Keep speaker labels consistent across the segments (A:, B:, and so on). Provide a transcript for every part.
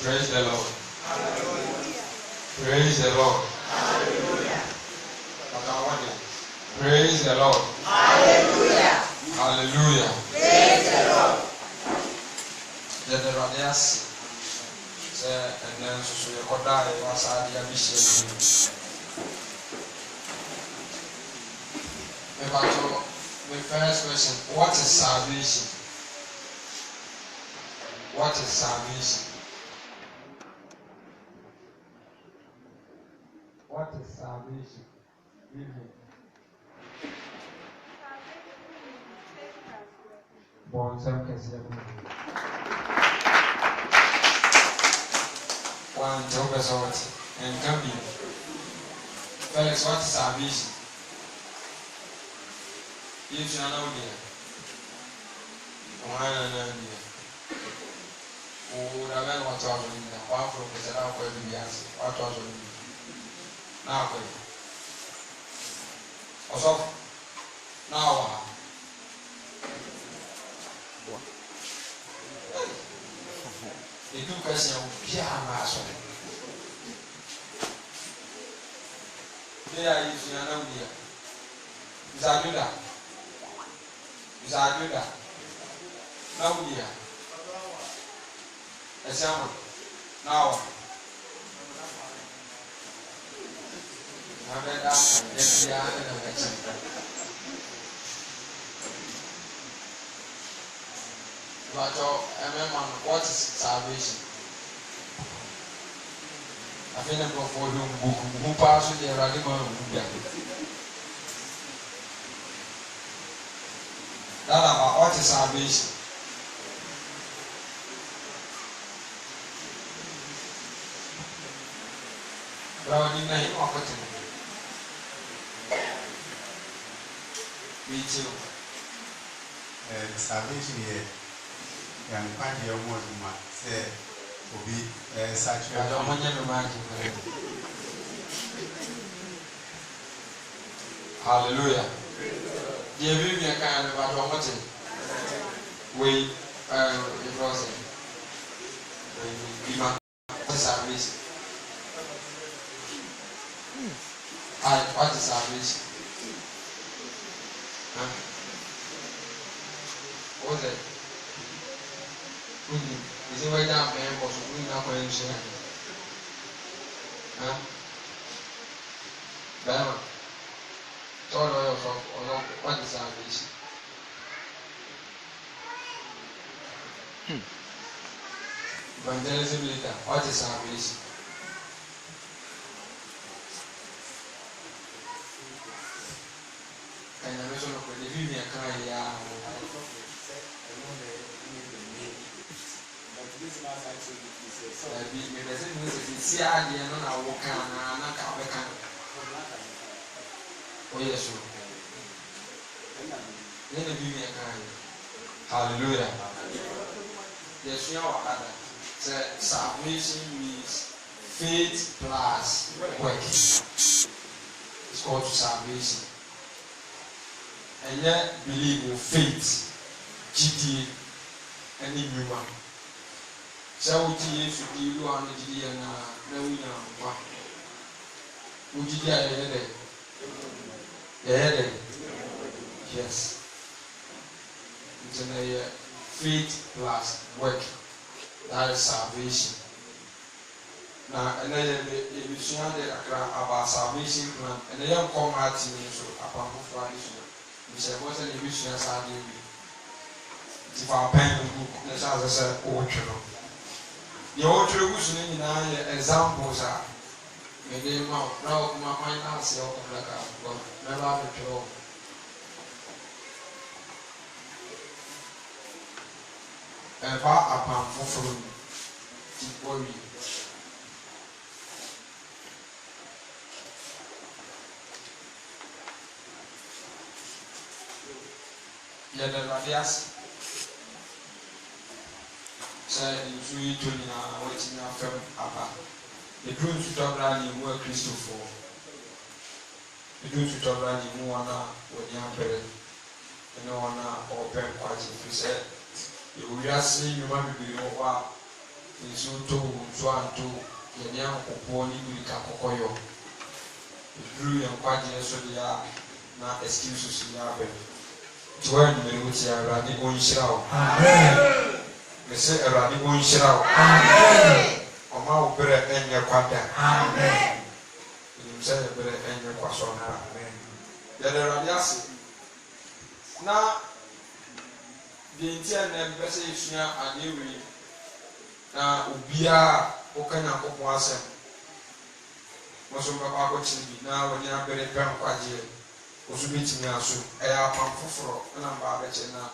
A: Praise the Lord. Praise the Lord. Praise the Lord. Hallelujah. Hallelujah. Praise the Lord. The Radias say, and then so you could die was I the ambition. My first question: what is salvation? What is salvation? What is salvation? Born some case one job as what and can be. Felix, what is salvation? If you are not here, why not here? Oh, the man was talking in the one from the Sarah for the years. What was it? Now, also, now, the two questions piano. They are using an idea. Zaguda. Zaguda. Now, dear. A salmon. Now, I read that and the other what is salvation? I think I'm going for who pass with the radical. That about what is salvation? Well, you may offer to me too.
B: Salvation here. Can find your more say to be such a
A: hallelujah. Give me a kind of what we it was salvation. What is salvation? What was it? Is it right now, man? Was we not going to say? Huh? Bama. Told her from what is salvation? Evangelism leader, what is salvation? And I'm also looking at the video. Hallelujah. Yes, you know, salvation means faith plus work. It's called salvation. And yet, believe in faith, GD, and in human. So, if you do on the GD and no, we know. Would you get a headache? Yes. It's a faith plus work. That is salvation. na ɛnɛ yɛ ebisua de kakra about salvation plan ɛnɛ yɛ nkɔm ati ne so apamfofo adesua nhyɛ bɔ sɛ ne ebisua saa de bi ti fa pɛn book na hyɛ ase sɛ ɔretwe no deɛ ɔretwe gu so no nyinaa yɛ examples a mede ma na ɔkuma kwan na ase ɔkɔmla ka bɔ mɛba abɛtwerɛ wɔ ɛba apam foforɔ mu ti wɔwie yɛde Awurade ase sɛ nsuo yi tɔ nyinaa wɔatumi afam aba ɛduru nsutɔbra ne mu akristofoɔ ɛduru nsutɔbra ne mu wɔn a wɔde apere ɛne wɔn a wɔpɛ nkwagye firi sɛ yɛwɔ wiase nnwuma bebree wɔ hɔ a nsuo tɔ wɔ nsuo antɔ yɛne ankɔpoɔ ne mirika kɔkɔyɔ ɛduru yɛn nkwagyeɛ so deɛ a na excuses so yɛ abɛn nti wɔn anwummerɛ wo tia Awurade ɔnhyira wo me sɛ Awurade ɔnhyira wo ɔma wo berɛ ɛnyɛ kwada ɛnim sɛ yɛ berɛ ɛnyɛ kwasɔnka yɛde Awurade ase na deɛ nti a nnɛ mpɛ sɛ yɛsua adeɛ wei na obiara woka Nyankopɔn asɛm mo so mbɛkɔ akɔkyerɛ bi na wɔne abere pɛ nkwagyeɛ wo so bɛtumi aso ɛyɛ apam foforɔ ɛna mbaa bɛkyɛ na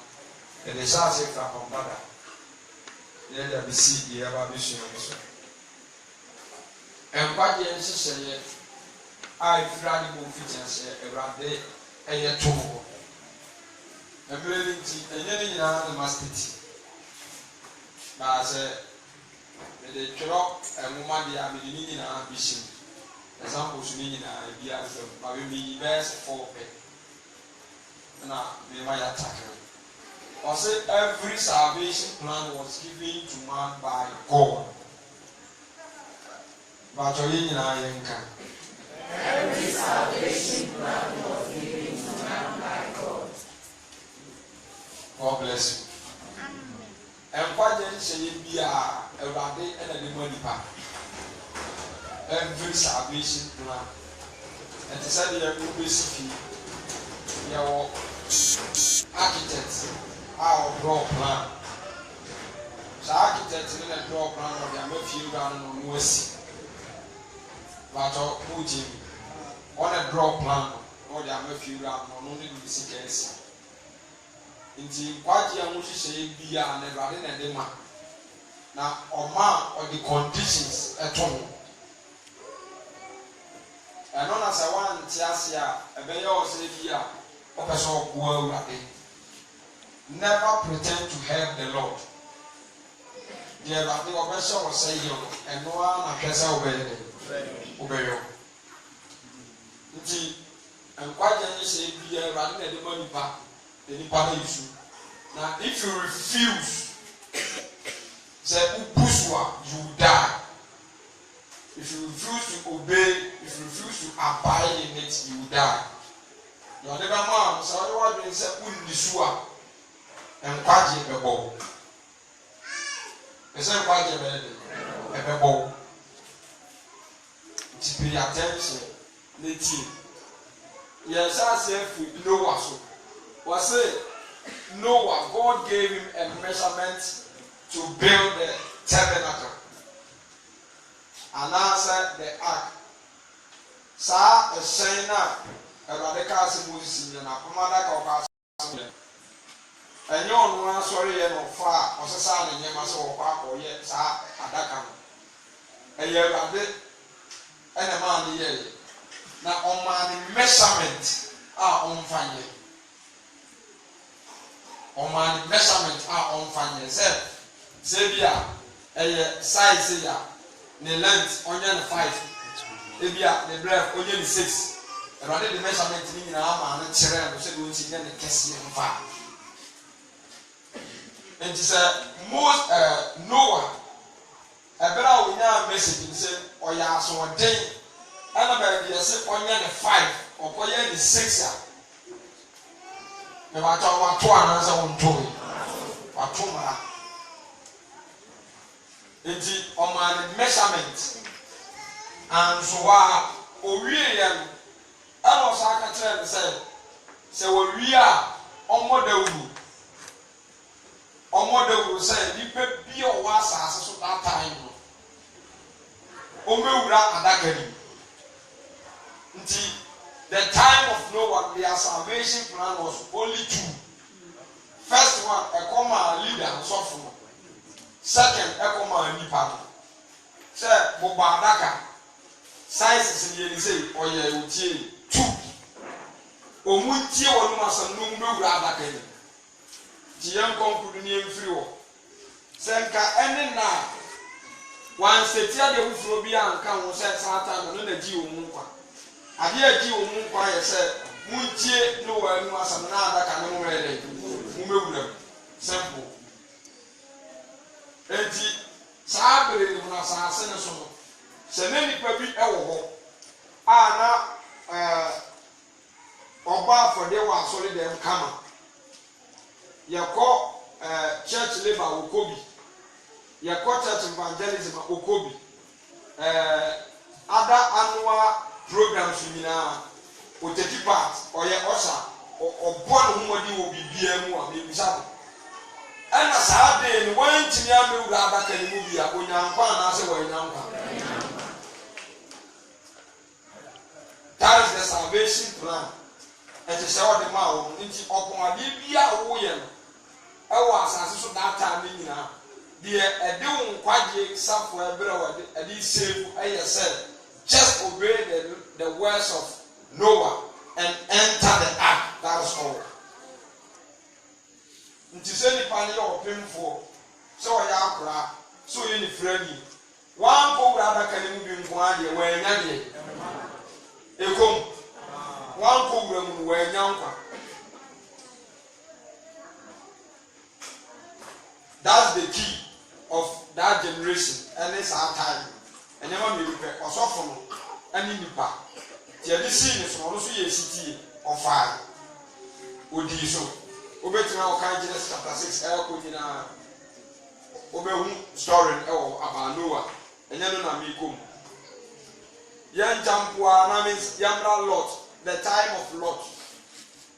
A: yɛde hyɛ ase fra pambada yɛde abɛsi deɛ yɛba abɛsua no so nkwagyeɛ nhyehyɛeɛ a ɛfiri ade bɔ mfitiaseɛ Awurade ɛyɛ to hɔ mmerɛ no nti ɛnyɛ no nyinaa ne masteti na sɛ mede twerɛ nwoma deɛ a mede ne nyinaa bɛhyɛ mu examples ne nyinaa ebi afam ma bɛyi bɛyɛ sɛ 4 pɛ na mema yɛ atakere ɔsɛ every salvation plan was given to man by God but ɔyɛ nyinaa yɛ nka every salvation plan was given to man by God. God bless you. Nkwagye nhyɛyɛ bi a Awurade ɛna de mu nipa every salvation plan ɛte sɛ deɛ wobɛsi fie yɛwɔ architect a ɔdraw plan saa architect ne na draw plan na ɔde ama fie wura no na ɔno asi batɔ wogye mi ɔna draw plan na ɔde ama fie wura no ɔno ne de sika asi nti nkwagye a mohyehyɛeɛ bi a na Awurade na de ma na ɔma a ɔde conditions ɛto ho ɛno na sɛ woante ase a ɛbɛyɛ ɔsɛ bi a ɔpɛ sɛ ɔboa Awurade never pretend to help the Lord deɛ Awurade ɔbɛhyɛ wɔ sɛ yɛ no ɛno ara na hwɛ sɛ wobɛyɛ dɛ wobɛyɛ nti nkwagye nhyehyɛeɛ bi a Awurade na de ma nipa the nipa na yisu na if you refuse say ubuswa you die if you refuse to obey if you refuse to abide in it you die your neighbor man so what you say unnisu a nkwagye bebo e say nkwagye bebo to pay attention leti yes I say if you know what so was say Noah, God gave him a measurement to build the tabernacle and answer the ark. Sa a shina a radical Moses in a commander and you know, sorry, and far or Sasan and Yamaso or yet, Sa Adakam. And you have it and a man here. Now, on my measurement are on fire. On my measurement are on fire. Sebia, a size here, the length onion 5, Ebia, the breadth onion 6. Rather the measurement in our man and children, so we see the Cassie and fire. And she said, most Noah, a better we now message and said, or ya so a day, and about the onion 5 or onion 6. Me ba twa wa to anansa won to wa to mara enti o ma ne measurement and so wa owie ya no ana so aka kire ne se owie a omodawu say nipa bi o wa asase so that time no o mewura adaka ni nti the time of Noah their salvation plan was only two. First one a comma leader suffer. Second a comma nipa say boba adaka science in the say oye utie two omuntie wonu masam no mewura adaka ni Tiyan konkudu ni emfiri wo senka ene na wan setia de ufuro bi anka wo se satan no na ji omun kwa ade aji omun kwa ye se muntie no wa anu asam na adaka no mo rede mo mewura simple enti saabere ni na saase ne so no se ne nipa bi ewo ho na oba for de wa so le dem kama yako church labor okobi yako church evangelism okobi other annual programs nyina o take part oye osha obo no humodi wo bibia mu a mebisa ana saade ni wantimi amewura abaka ni mu bia onyankwa na ase wanyankwa that is the salvation plan it is all the man nti opon ade bia wo ye no ewa asase so data ni nyina de ede wo nkwaje safo ebere wo ede save ayese just obey the words of Noah and enter the ark. That is all. Nti se ni pa ni opemfo so ya akura so ye ni frani wan ko wura da kan mu bi nko ade wa nya de ekom wan ko wura mu wa nya nkwa. That's the key of that generation and it's our time. And never me repair or suffer any nipa. The addition is also a city of fire. Odi so. Obetina o kan Genesis chapter 6 ko nyina. Obehu story about Noah. Enye no na me kom. Yan jampoa na means yamra Lot, the time of Lot.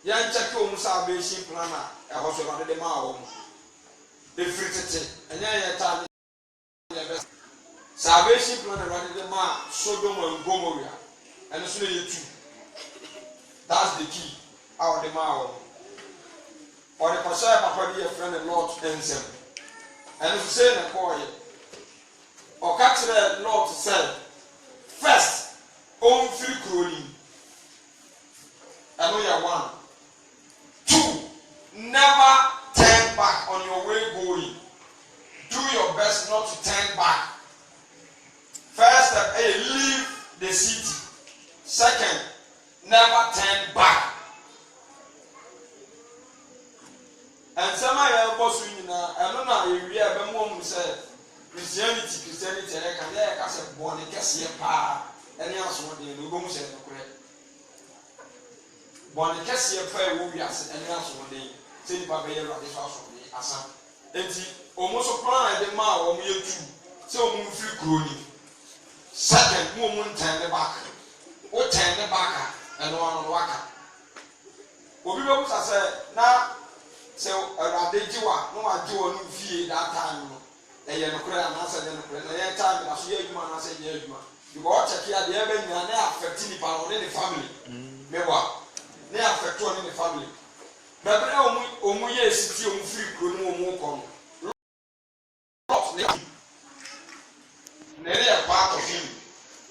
A: Yan check o salvation plan a ho so ba de ma o. Efritete enye ye ta salvation plan around the man Sodom and Gomorrah and so you too. That's the key. Our the man or the person papa be a friend of Lord ensem and if you say na call you or catch the Lord to say first on free crowing I know you one. Two, never turn back on your way going. Do your best not to turn back. First step, leave the city. Second, never turn back. And some of you boss I don't know if you have a say Christianity, I can say born a cassia pa, any else one day, no go say no correct. Born a cassia pay will be as any else one day, say Papa this house of the Assam. And almost a plan the ma or me too, so move free crony. Second, woman turn the back. Or turn the back and one waka. Obi go say na say Radejiwa, no I do no fee that time. And you know, and answer them, and time I see you man, I say you man. You go check here the ever and they affect the family. Never. They affect one in the family. But omuye city omu free kro no omu kom. Nere a part of him.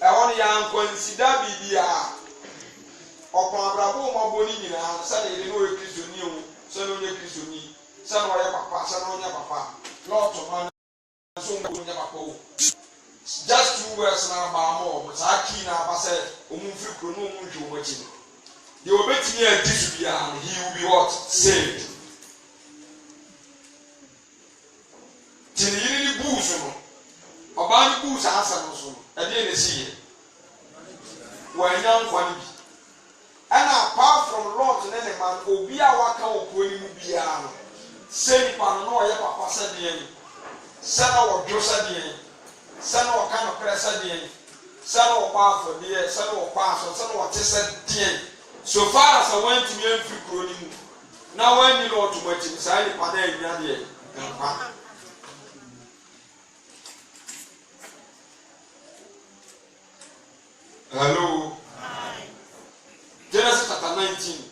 A: I want yan consider bibia. Opon abrabo mo boni nyina say dey no Kristoni o, say no nye Kristoni, say no ya papa, say no nya papa. Lord to man so mo nya papa o. Just 2 words na ba mo, but aki na ba say omu free kro no omu nju mo chi. The obetini and this and he will be what? Saved. Till you need booze or buying booze answer also. At the end of the year. When young one be. And apart from Lord and any man, Obia Waka or Pony Mubiano. Say Panoya Papa said the end. Send our Josa the end. Send our kind of press at the end. send or pass for dear, send or pass or send what is said dear. So far as I went to me and free crowing. Now when you know too much inside the panel, hello. Genesis chapter 19.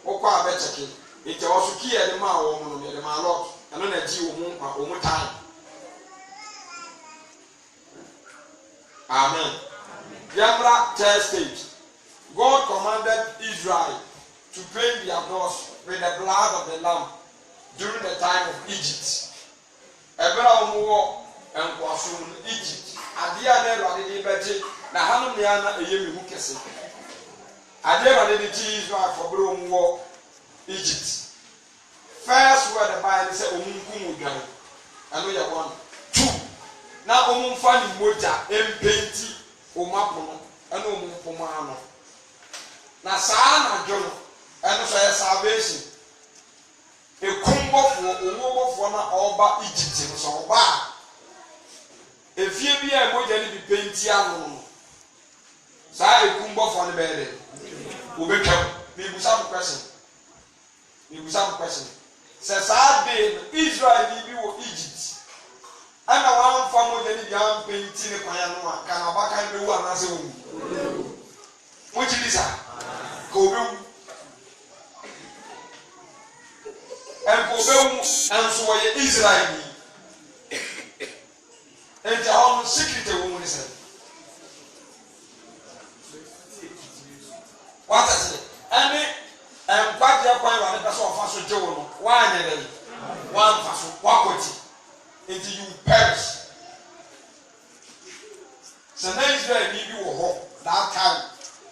A: Okwa abecheke. Ite osuki e de ma wo mu no, de ma lot. Eno na ji wo mu time. Amen. Yamra third stage. God commanded Israel to paint their doors with the blood of the lamb during the time of Egypt. Ebra omuwo enkwaso Egypt. Ade a na Awurade de beje na hanom ne ana eyemi hu kese. Ade Awurade de ti Israel for bro omuwo Egypt. First word the Bible say omunkum udwan. Eno ye 1. 2. Na omumfa ni moja empenti omapono eno omumpoma ano. Na saa na dwono eno so ye salvation. Ekumbofo omuwofo na oba Egypt no so oba. Efie bi a moja ni bi penti ano no. Saa ekumbofo ne bere. Obetwa. Me busa question. Say saa day Israel ni bi wo Egypt. Ana wan fa moja ni bi am penti ne kwanya no a kana baka ne wu anase wu. Mo ji bisa. Ko be wu. Enso wo ye Israel ni. Enti on secret wo mo ni say. What is it? Any kwadi akwan wa ne person of faso je wo no. Wa anyere. Wa faso kwakoti. Enti you perish. So now Israel ni bi wo ho that time.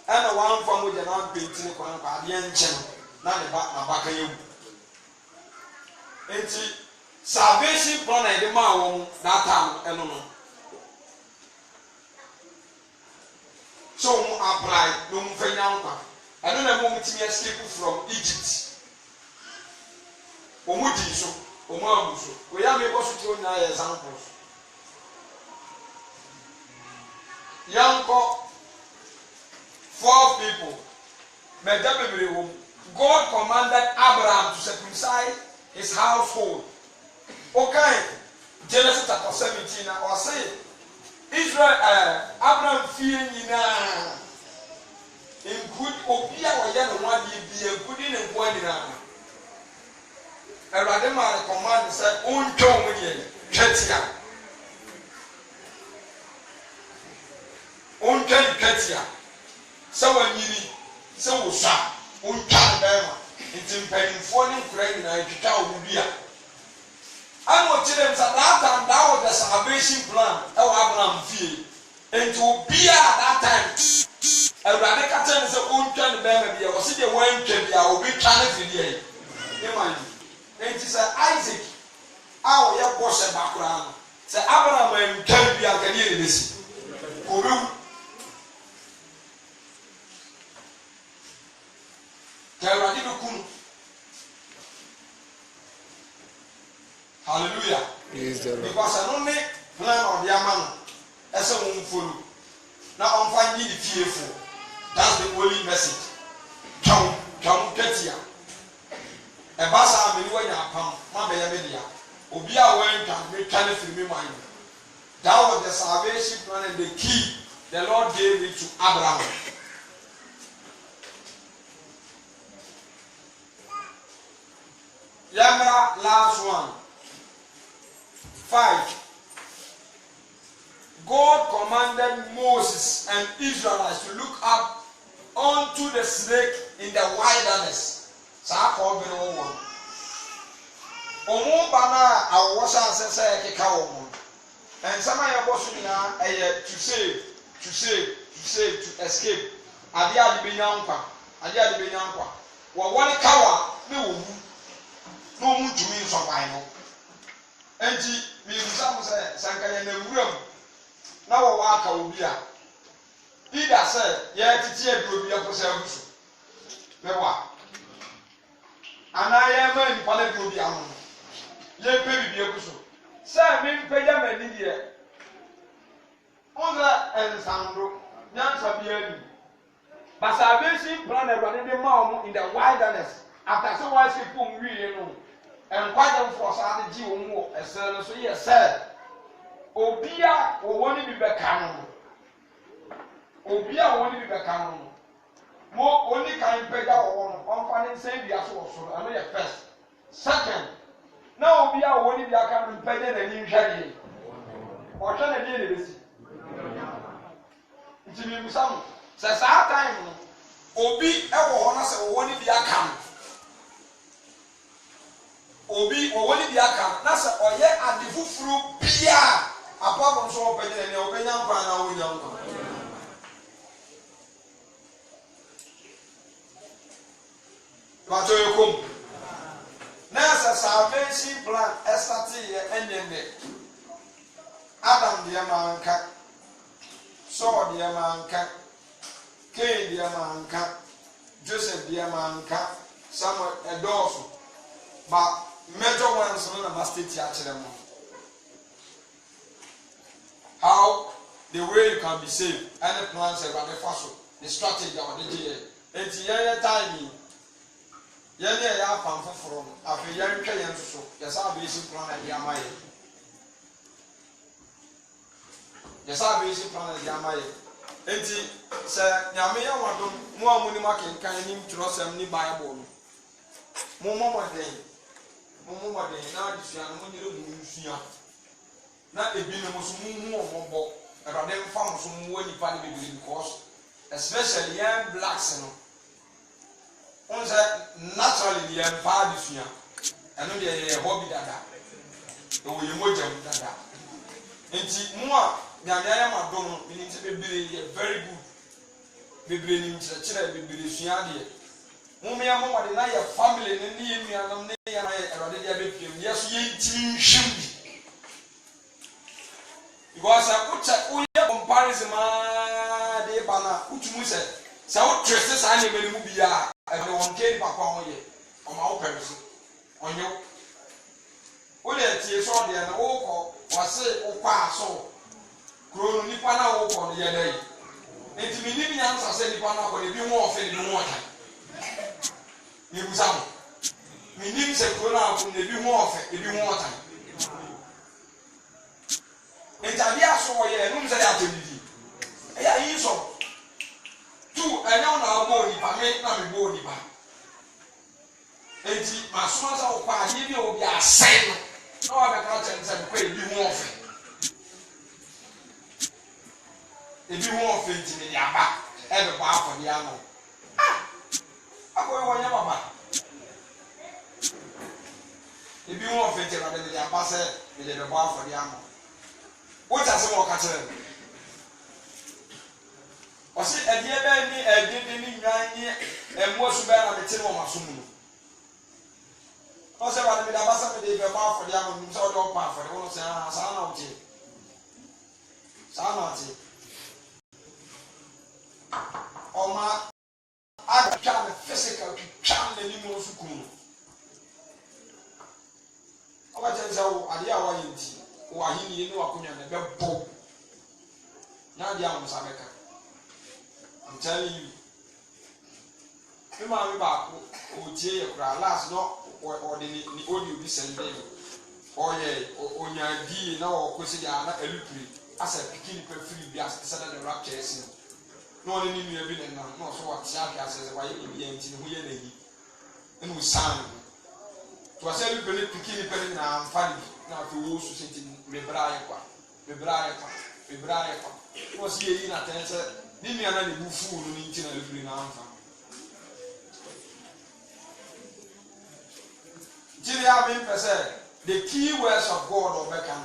A: And one from with an painting ne kwan kwa de enche na ne ba kan yewu. Enti salvation plan na de ma wo that time eno no. So mo apply no mo fanya nkwa. Eno na mo mutimi escape from Egypt. Omo di so, omo abu so. We ya me bo so ti o nya examples. Yanko 4 people. God commanded Abraham to circumcise his household. Okay, Genesis chapter 17. Or say Israel, Abraham fearing in good obia or yan one be a good in and one in a Radema command said, own John William, Ketia. Own Ketia. Someone yiri so sa untwa bema nti mpanimfo ne nkura nyina etwa obubia ano chire msa that was the salvation plan e wa Abraham fie nti obia that time Awurade ka tell say untwa ne bema bia wo se de wantwa bia obi twa ne fidie imani nti say Isaac awo ye bose bakura no say Abraham antwa bia kadi ne besi obi Hallelujah. Because I don't make plan on the man as a woman follow. Now I'm finding the fearful. That's the only message. Come get here. A basa me when you come, my baby. Obia went and make kind of me mind. That was the salvation plan and the key the Lord gave it to Abraham. Yamra last one. 5. God commanded Moses and Israelites to look up onto the snake in the wilderness. Sa ko bi no won. Omo bana awosha ansese keka won. And sama ya bosu na to save, to escape. Ade ade benya nkwa. Wo won kawa ne wo mu. No mu tumi so ban no. Enti mi bisa say sankaya na wuram na wo wa ka obi a ida say ye titi e bi obi akosa agusu mewa ana ye ma ni pale bi obi amu ye pe bi agusu say mi peja mani die
C: On the sound, Nansa Biani. But salvation plan everybody the mom in the wilderness. After so much people really know. And quite them for Saturday, a son, so yes, sir. Obia will want to be back canon. Obia won't be back canon. More only kind pay that on finding same the actual so I know your first. Second, now Obia won't be a canon pay and you shall or trying to deal with this. It's in some says our time. Obi ewo hona se wo ni bia kam obi wo ni bia kam na se oye ade fufuru bia apart so openya ne obenya nkwa na wo nya nkwa wato yekom na se salvation plan estati ye enyeme Adam de manka so de manka Cain dear manka, Joseph dear manka, Samuel Edosu, but major ones on the master teacher. How the way you can be saved, and the plans about the fossil, the strategy of the GA. It's young timing. Yanya ya pam from after young Kayan so, the salvation plan at Yamai. The salvation plan at Yamai. Enti se nyame ya wadom mo amuni makenkan nim trosem ni bible mo momoden na adisua no nyire mu nsua na ebi no so mu ombo erade mfa mo so mu wani pa ne bibiri because especially young blacks no on say naturally young pa adisua eno de ye hobby dada o ye mojam dada enti mo a nyame ya madom ni nti bibiri ye very good bibiri ni nkyerɛkyerɛ bibiri sua de mo ya mo wade na ye family ne ne ye nuanom ne ya na ye erode de abepiem ye so ye ntimi nhwem bi because o ye comparison ma de bana utumu se wo trust sa na emele mu bia e de won ke papa ho ye o ma wo pɛrɛso onyo o le tie so de na wo kɔ wase o kwa so Kuro nipa na wo ko ye dai enti mi ni nya nsa se nipa na ko de bi ho ofe de ho ota ni busam mi ni se kuro na ko de bi ho ofe de bi ho ota enti abi aso wo ye num se ya tedidi e ya yin so tu enya na bo nipa me na me bo nipa enti maso sa wo pa ye bi obi asai no na wa be ka chen se ko e bi ho ofe ebi won fenti ni aba e be ba afọ di ano akoy wonya baba ebi won fenti na de aba se de be ba afọ di ano wo ta se mo ka kire o si edie be ni edie ni nwan ni emu osu be na be tire mo maso mu o se ba de aba se de be ba afọ di ano ni so de o pa afọ de wo se sa na o ti sa na ti Oma agtwa the physical twa na ni mo sukuru Oba chenza wo ade a wa yenti wo ahini ni wakonya na bebo na dia mo sabeka I'm telling you me ma me ba ko o tie ye kura last no o de ni audio bi sende oye onya di na o ko si dia na elupri asa pikini pe free bi asa sada the rapture esi no one ni nua bi na no so what tia ka se wa ye bi enti hu ye na yi enu san to asa elupri ne pikini pe na amfani na fi wo su senti me bra ye kwa o si ye na tense ni nua na ne bufu no ni nti na elupri na amfa Jiri have been the key words of God or Beckham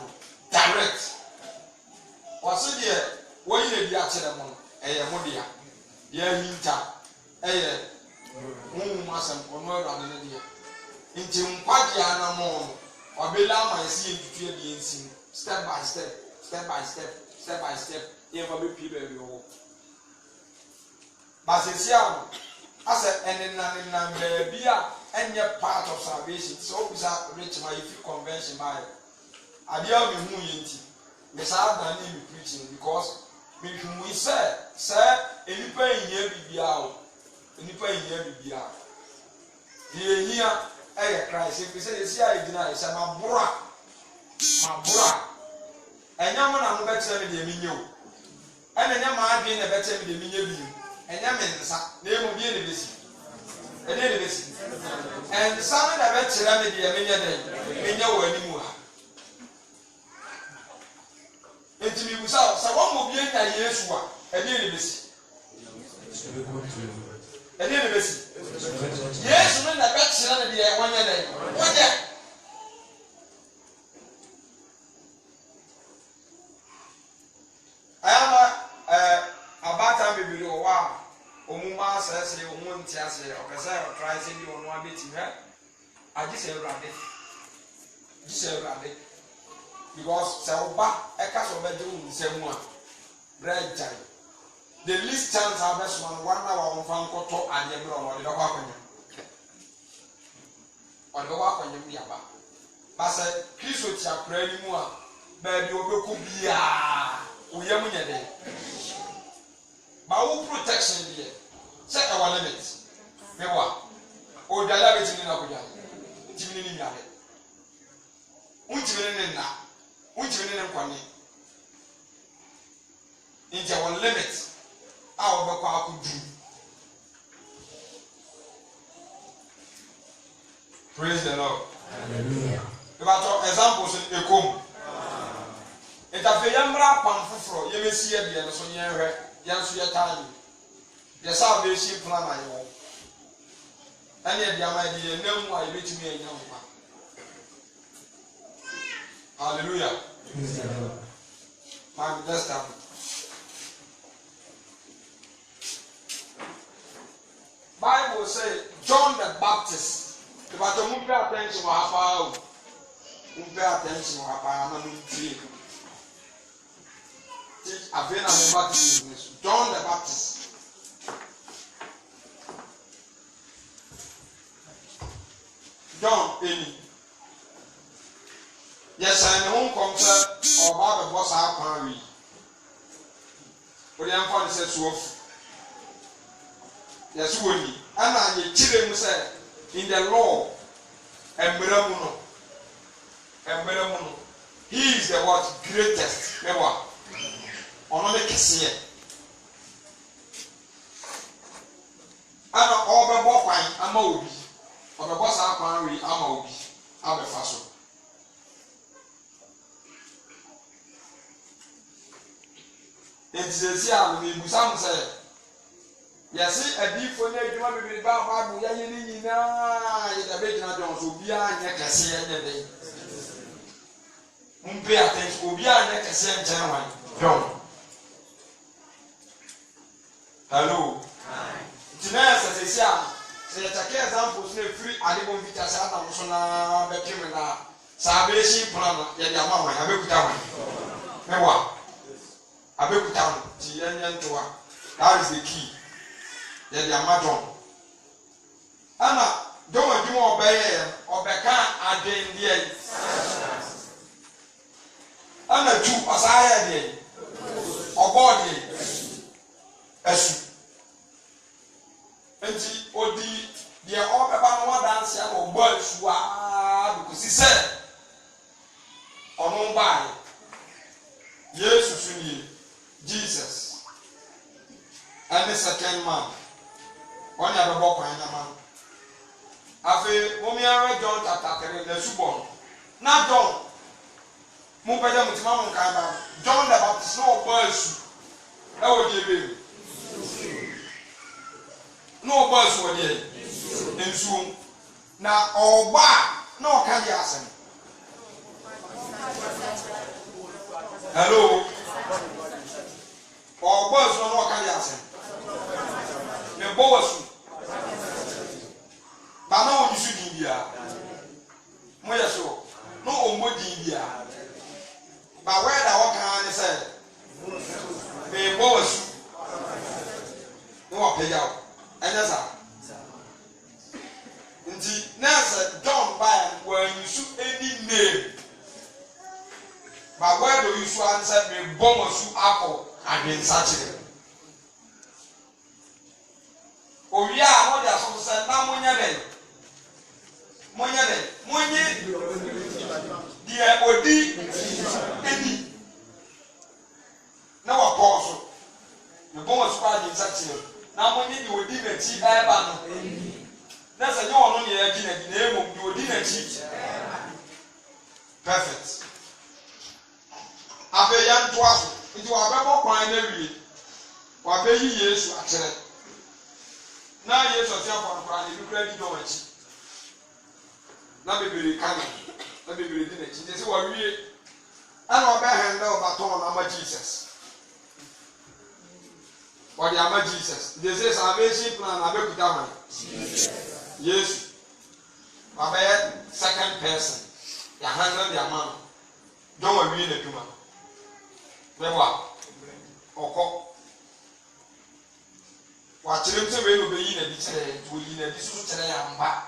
C: direct. Was it here? What you be at them on a modia? Dear Hinta, Masam, or more than an idea. Into Padiana Mon, or Bela, my seeing to fear the insane, step by step, ever be people of your Basisiano, I said, and then beer. And you're part of salvation. So, rich my convention by Adia me who yinti. Mesa na ni preaching because me hwu say enipa yie bibia o enipa yie bibia ye hia eye Christ if say esi ayi dina say mabura enya mo na mo betre me de minye o ena nya ma adwen na betre me de minye bi enya me nsa na emu bi ne besi ene ne besi en sa na betre me de minye de minye wo animu ha enti mi busa sa wo mo bi enya Yesu a ene ne besi ene ne besi Yesu no na betre na de wanya de wanya abata bibiri owa omuma asese omu ntiase okese try say bi onu abeti he agise urade because se oba eka so beje wu nsemu a bread jai the least chance harvest man 1 hour on fan koto ade bi ono de ko akonya bi aba ba se Kristo ti akura ni mu a ba bi obeku bia uyam nyede ba wo protection there set our limit mewa o dala betini na kuja timini ni yale untimini na untimini ne kwani inje one limit a wo be kwa akudu. Praise the Lord. Hallelujah. About examples in ekom etafe yamra pamfoforo yemesi ye bia no so nyenhwe yanso ye tani ye sa be shi plan na ye wo ani e bia ma di ye namu a yebetimi anya mpa. Hallelujah. My blessed time. Bible say John the Baptist about to move attention wa hapa move attention wa hapa na mti Avena Baptist, John the Baptist. John Eni. Yes, I know come or Baba boss our party. But the uncle says to yes, Winnie. And I children say in the law and Miramuno. He is the what greatest. Ono me kese ana obebo kwan ama obi obebo sa kwan wi ama obi abefa so enzezi a me busam se yesi adifo na adwuma bibiri ba bu ya yini nyina ye da be gina don so obi anya kese ye de mpe attention obi anya kese nchen wan don. Hello. Hi. Today say take examples na free adibon vita sa na so na bekime na sa be shi plan ya dia ma wan abekuta wan. Mewa. Abekuta ti yenyen toa. That is the key. Ya dia ma don. Ana don adimo obeka aden die. Ana tu asaya die. Obodi esu enti odi dia obeba no dance ya ogbo esu a bikusi se onu bai Jesus suni Jesus and the second man one ya bebo kwan na man afi momi ara John chapter 3 na subon na John mo pede mutima mo kan ba John the Baptist no ogbo esu na wo die be no boys were there in soon now or ba no can you ask him hello or boys no can you ask him the boys but no you should be here mo yeso no omodi bia but where that one can say the boys no pay out and that's how nti nurse John by when you shoot any name but
A: word do you so answer me bomb su akọ adwensakyere owi a mo dia so se na monya den monye dia odi eni na wa pause me bomb su adwensakyere na monye di odi na chi eba no na se nyo ono ne ya gi na emo di odi na chi perfect abe yan toaso nti wa bebo kwan na wie wa be yi Yesu akyere na Yesu ati akwan ni kura di do wachi na bebere kana na bebere di na chi nti se wa wie ana oba handle baton na ma Jesus wa di ama Jesus nti se salvation plan na be kuta man Yesu wa be second person ya handle the man don wa wie na duma mewa oko wa kyerem se we no be yi na bi kyere to yi na bi so kyere ya mba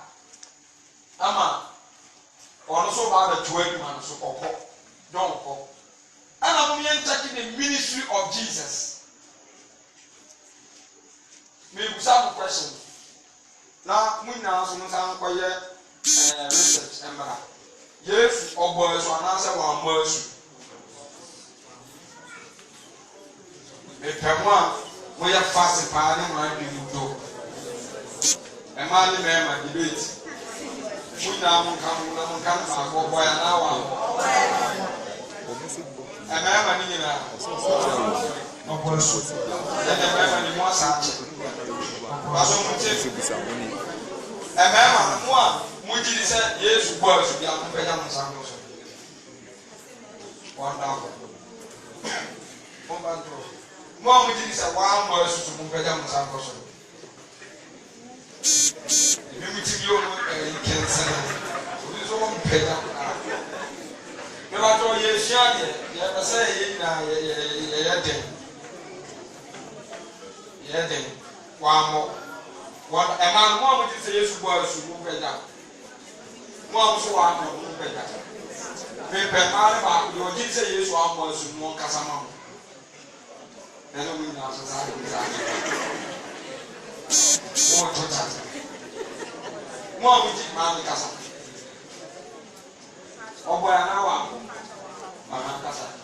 A: ama ono so ba da to aduma no so oko don oko ana mo yen check the ministry of Jesus me bu some question na mu na so mo san koye research emra yes obo so ananse wa masu Epemwa moya fast pa ne ma bi mudo e ma ni me ma debate muna mun kan fa go boya na wa e ma ni na obo so e ma ni mo sa che ba so mo che e ma mo a mo ji se Yesu bo so bia mo pe ja mo sa mo so wonderful mo ba ndo mo amu di sa wa mo susu mo peja mo san ko so mi mi ti yo no kensa o so mo peja me ba to ye sia de ye ba sa ye na ye den wa mo wa e ma mo amu di sa Yesu bo su mo peja mo amu so wa mo peja me pe ma ba yo di sa Yesu amu su mo kasa ma Neno mimi na sasa mo tota mo amuji ma mi kasa obo ya na wa ma kasa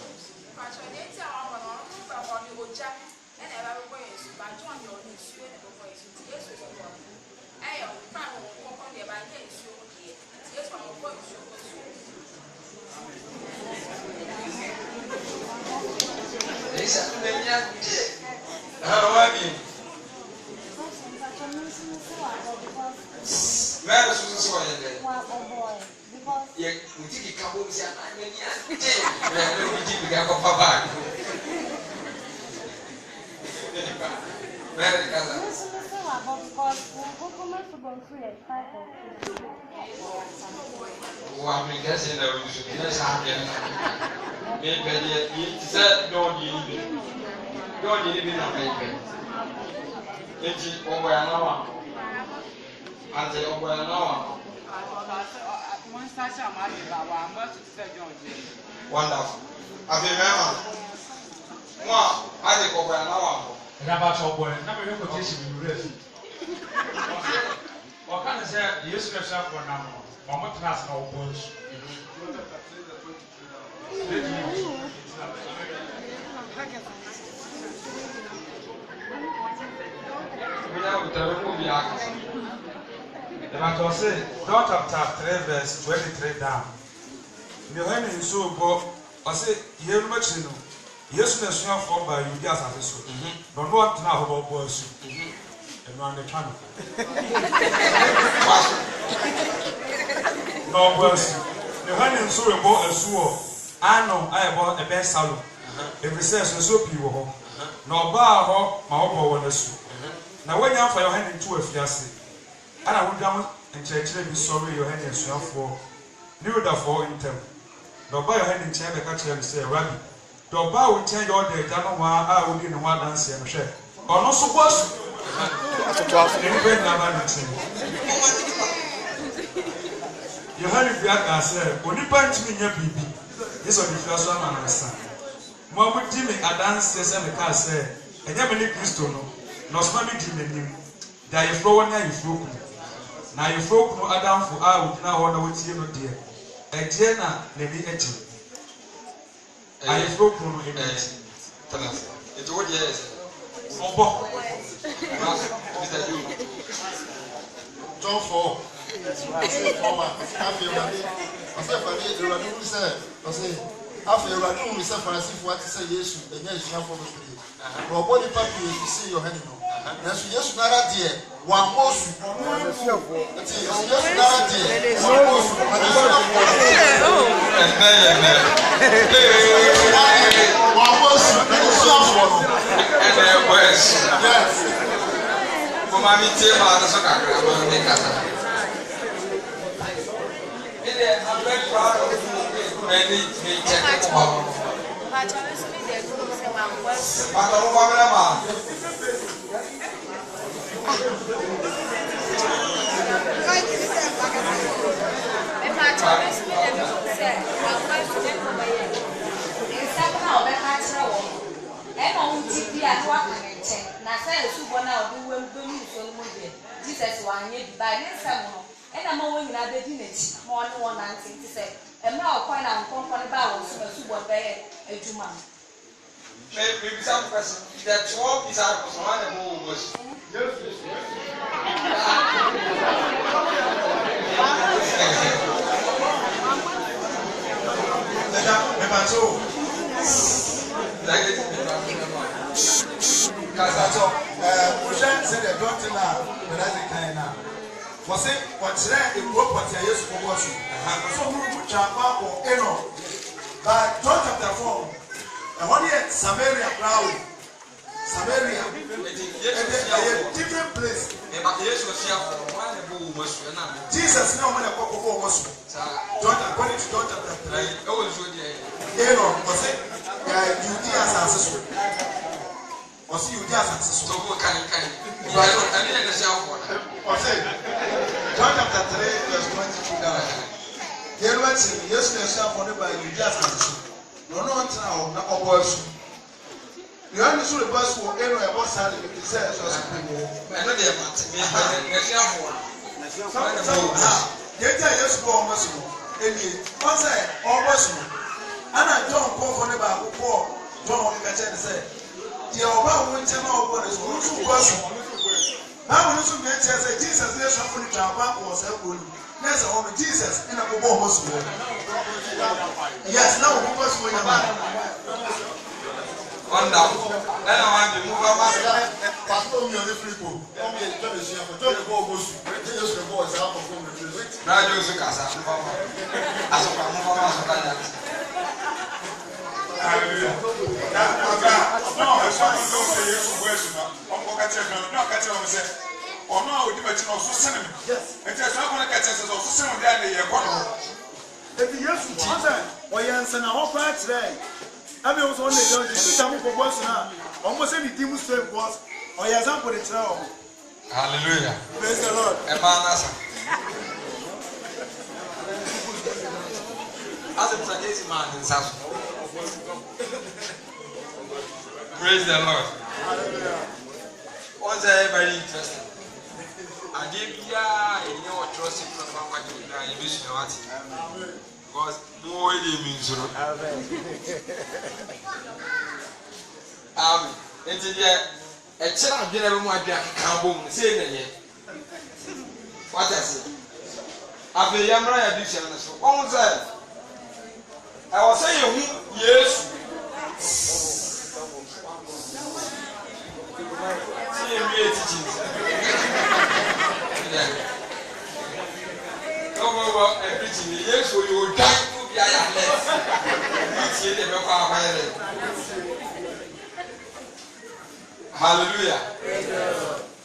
A: Esa dunia awami Mera susu so yende ye mutiki kabo msia anani ante mera mutiki bigako papa mera kaza wa mingase na rusu na sabe me pede yi tse don yi bi na me pe enti obo ya na wa ante obo ya na wa wonderful afi mema mo ade ko obo ya na wa
D: ina ba so boy na me ko tesi mi refi o kan se Yesu Kristo afọ na mo mo tras na obo nsu The Bible says, John chapter 3 verse 23 down. Yohane nso bo o say yenu ma chinu. Yesu na sua for ba yudi asase so. No no tena ho bo asu. Eno ande twan. No bo asu. Yohane nso bo asu o. Ano ayebo ebe salo. Every says so pi wo ho. Na oba ho ma obo wo na su. Na wanya fa Yohane ntu afiase. Ana wodwa nkyerɛkyerɛ bi sɔre Yohane asuafo ne rodafo intem. Na oba Yohane nkyɛn bɛka kyerɛ no sɛ Rabbi, na oba wo nkyɛn yɛ ɔda agya no ho a wodi ne ho adanse no hwɛ. Ɔno so bɔ asu. Ne bɛ na ba ne nkyɛn. Yohane bia ka sɛ onipa ntumi nya bibi. This is the first one I understand. Mama Jimmy Adanse said the car said, and you many Christo no, no smami Jimmy. That you flow now you flow. Now you flow no Adam for out now on what you know dear. A Jena, lady Etty. I flow no in it.
A: It's what yes.
D: Oh,
A: Mr. You.
E: John 4. After you are doing with Francis, what to say, yes, the yes, you have for the free. Or body papi, you see your hand. Yes, yes, not a dear. One most. Yes, not a dear. One most. One most.
A: And there was.
E: Yes.
A: For my meeting, I'm very proud of you. Many check out.
F: And I'm only in a bed in it, more than 190 to say, and now quite a company about what they a 2 months.
A: Maybe some person that 12 disciples one who was.
E: Was it what's that? The group was a yes for was so much but John chapter 4, and one year Samaria crowd, Samaria, a different place. Jesus now when a couple was John according to John chapter 3. Was it Judea successful? Was Judea successful? John chapter 3 verse 22 down. Yes, yes, appointed by you just as no now, not a voice. You understood the bus will enter a boss and it says, I know they are Get yes, go almost. And once I almost. And I don't go for the Bible for John said, the Obama winter over is also person. Now, when you get Jesus, there's something to our back was helpful. There's a woman, Jesus, in a almost. Yes, now who was for your man?
A: On down. Then I want to move on.
E: Pastor, me on the free book. Come here, tell me, she have to go almost. Just the boys out of home.
A: Now, you see, Casa. As a family,
D: hallelujah. No, it's not a yes question. I'm going to catch it. Or no, we do it in also cinema. Yes. And just not going to catch us also cinema down the economy.
G: If you use one or you answer a whole part today, I mean, was only going to do some for once now. Almost any demonstrate was or you have put it now.
A: Hallelujah.
G: Praise the Lord.
A: As a crazy man in South. Praise the Lord. What's very interesting? I gave you a trust in the mission because more means until a child never might be a carbon, say what I say. After the Yamra addiction, one said, I was saying, yes. Yes, you will die to be a less. Hallelujah.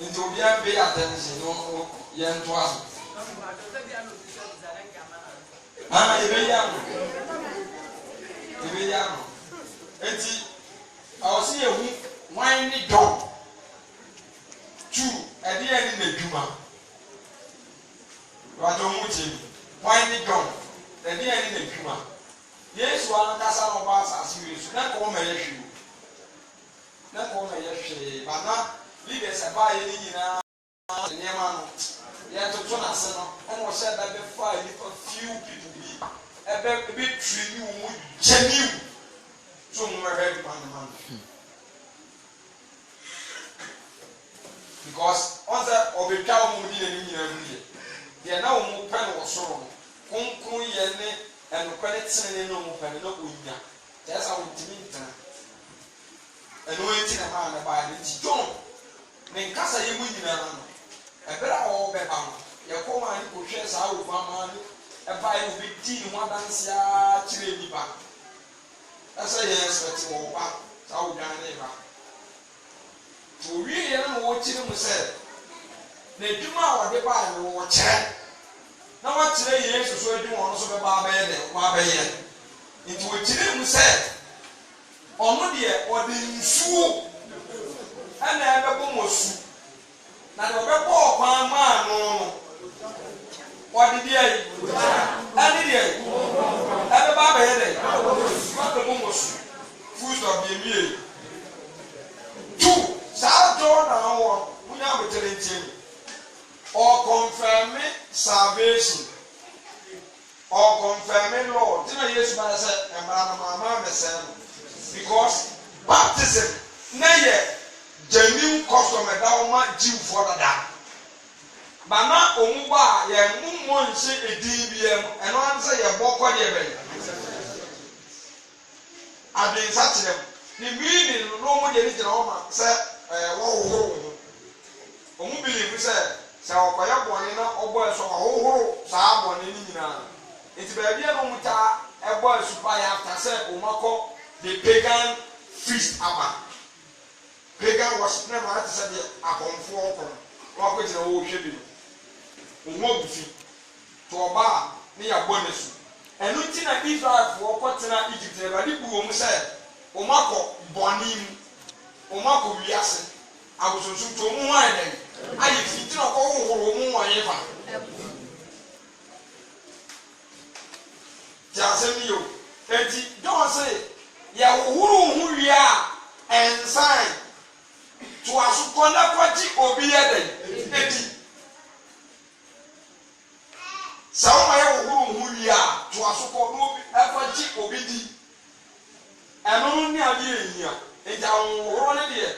A: Into be a pay attention, no young to us. I'll see a whiny dog. Two, at the end in the Juma. Whiny dog, at the end in the Juma.
C: Yesu ankasa no ba asase Yesu na ko ma yehwe na ko ma yehwe bana leaders aba ye ni nyina nyema no ye toto na se no ono se da be fa ni for few people bi ebe be tree ni wo genuine so mo ma ready man because on that obetwa mo di ni nyina mu ye na wo mo pe no soro no konkon ye ne enkwale tsene no mo pe no onya tesa wo timi ntana eno enti na ma na ba ni ti John ne nkasa ye mu nyina no ebera wo be ba no ye ko ma ni ko hwe sa wo ba ma ni e ba ye bi ti ni ho danse a kire ni ba asa ye expect wo ba sa wo dan ne ba to wi ye no wo kire mu se na dwuma wo de ba no wo kire na wa kire Yesu so adwuma ono so be ba ba ye de wa ba ye nti wo kire mu se ono de o de nsuo ana ebe bo mosu na de obebo okwan ma no wadi dia ani dia ebe ba ba ye de ma be bo mosu food of the meal two sa do na wo munya betere ntiem or confirm salvation or confirm Lord tina Yesu ba say emra na mama me say because baptism na ye genuine custom da o ma Jew for that bana omugba ye mummo nse edin biem eno an say ye bokọ de be adin satirem ni meaning no mo de ni jira o ma say wo wo omu believe say okoya boni na obo eso ho saa boni ni nyina enti ba bia no muta ebo esupa ya after say omako the pagan feast aba pagan worship na ma say the akonfo okon wa ko jina wo hwe bi omo bufi to oba ni ya bonesu enu ti na Israel fo okotena Egypt e ba di bu omu say omako boni mu omako wiase agosunsun to omu wan den ayi fitino ko wo mu wan yefa jasemi yo enti don say ya uhuru hu wia ensign to asukona kwaji obi yeden eti sawo ya uhuru hu wia to asukona obi akwaji obi di eno ni ade ehia eja uhuru ne de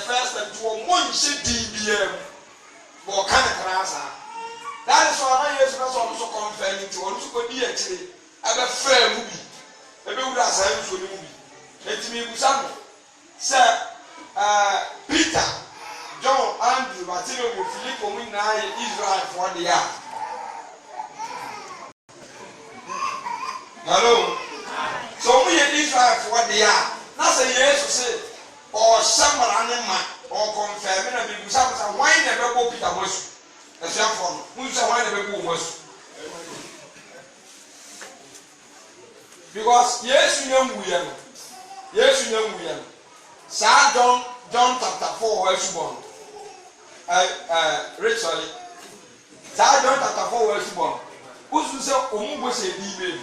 C: first and to one shit DBM or kind of class. That is why I use also confirming to one to be actually a fair movie. Maybe would have said for the movie. Let me with some Sir Peter, John, Andrew, Bartholomew, Philip, Omina, Israel for the year. Hello. So we Israel for the year. That's a yes to say. Or someone animal or confirm and be some wine never go Peter was a young one who's a wine never go was because yes you know we are Sir John chapter 4 was born Rachel Sir John chapter 4 was born who's say Omu was a baby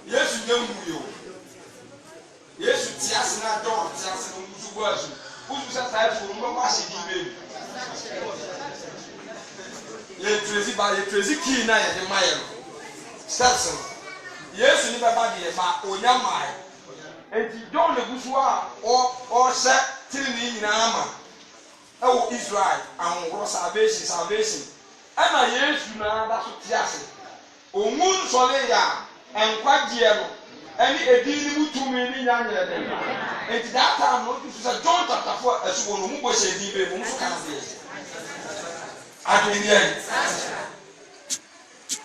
C: yes you know we Yesu tiase na John tiase no musugo asu usu sa sai fo no ma se di be ye trezi ki na ye de maye steps Yesu ni baba de ba onya mai enti John le gusu a o se tiri ni nyina ama e wo Israel an salvation ana Yesu na da so tiase omun so le ya enkwagie no any edini mutumi ni nyanya de enti that time no to say John chapter 4 esubo no mu bo se di be mu so kan be adwene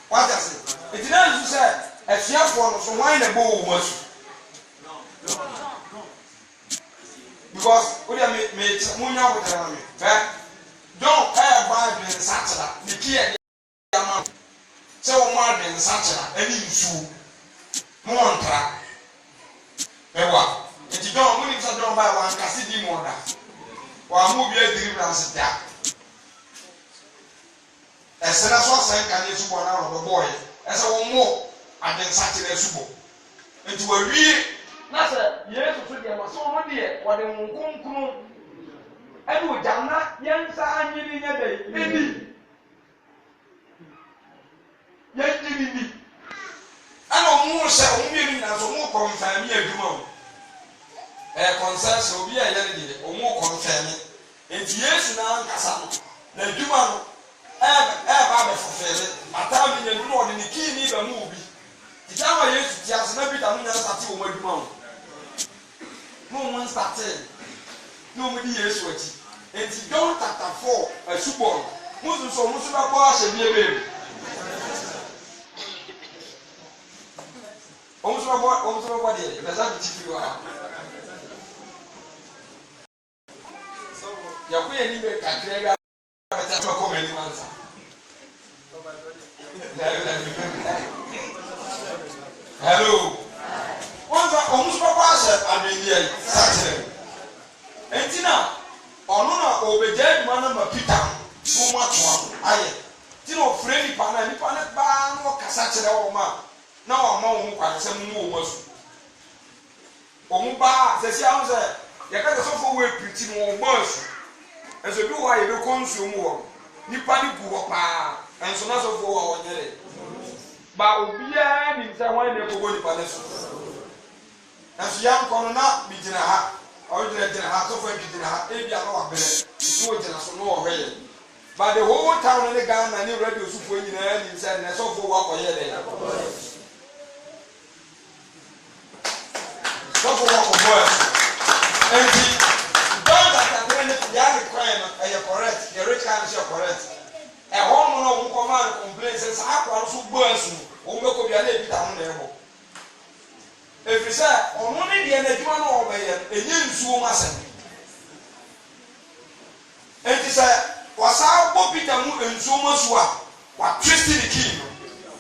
C: what does it enti na you say efiafo no so why na bo wo masu because we dey me munya wo tell me John ba adwene satira the key e ama say wo ma adwene satira any nsu Montra. Ewa. Eti John muni bisa John ba wan kasi di moda. Wa mu bi deliverance da. Esena so asan kan yesu bo na ro boy. ɛsɛ wɔn mo adensakyerɛ asubɔ nti wɔwie na sɛ yesu so deɛ ma sɛ wɔn deɛ wɔde wɔn nkonkron ɛne ogya na yɛn nsa anyini nyɛ dɛ ɛni yɛn nyini ni ɛna wɔn hyɛ wɔn mmienu nyinaa so wɔn kɔ nfaani adwuma o ɛyɛ kɔnsɛnsi obi a yɛre deɛ wɔn kɔ nfaani nti yesu na ankasa no na adwuma no ɛɛba abɛfɔfɛɛre ataa mi nyɛ nunu ɔde ne kii ni bɛ mu obi tita ama yesu ti ase na peter no nyɛ nsate wɔn adwuma o na wɔn nsate na wɔn di yesu akyi nti John chapter 4 asubɔ no mo nso bɛ kɔ ahyɛ bie bee wɔn nso bɛ bɔ deɛ bɛsa bi ti fi wɔ ha yɛkɔ yɛ ni bɛ kakra bi abɛtɛ to ɛkɔ mɛ ni ma nsa hello wɔn nso bɛ kɔ ahyɛ adeɛ yi sakyerɛ nti na ɔno na ɔbɛgya adwuma no ma peter no mu atoa ayɛ nti na ɔfrɛ nipa no baa na ɔkasa kyerɛ wɔn a na wɔn ama wɔn kwan sɛ mu wɔn asu wɔn baa sɛsi ahom sɛ yɛka sɛ sɔfo wɔ epiriti no wɔn bɔ asu nso bi wɔ a yɛbɛkɔ nsuo mu wɔ nipa no gu hɔ paa nso na sɔfo wɔ a wɔnyɛrɛ ba obiara nim sɛ wɔn na ɛkɔbɔ nipa no so nso yɛn nkɔ no na bi gyina ha ɔgyina ha sɔfo bi gyina ha ebi ano abɛrɛ nso wɔgyina so no wɔ hɔ yɛ but the whole town ne Ghana ne radio sufo nyinaa nim sɛ na sɔfo wɔ akɔyɛ dɛ sɔfo wɔ akɔbɔ ɛnti John chapter 3 ne yɛade kwan no ɛyɛ correct the rich kind yɛ correct ɛhɔ mo no wɔn kɔma no complain sɛ saa akwa no so bɔ asu wɔn bɛkɔ bia na ebi ta ho na ɛbɔ efiri sɛ ɔno ne deɛ n'adwuma no ɔbɛyɛ ɛnyɛ nsuo mu asɛm enti sɛ wɔsaa bɔ Peter mu nsuo mu asu a watwist ne kii no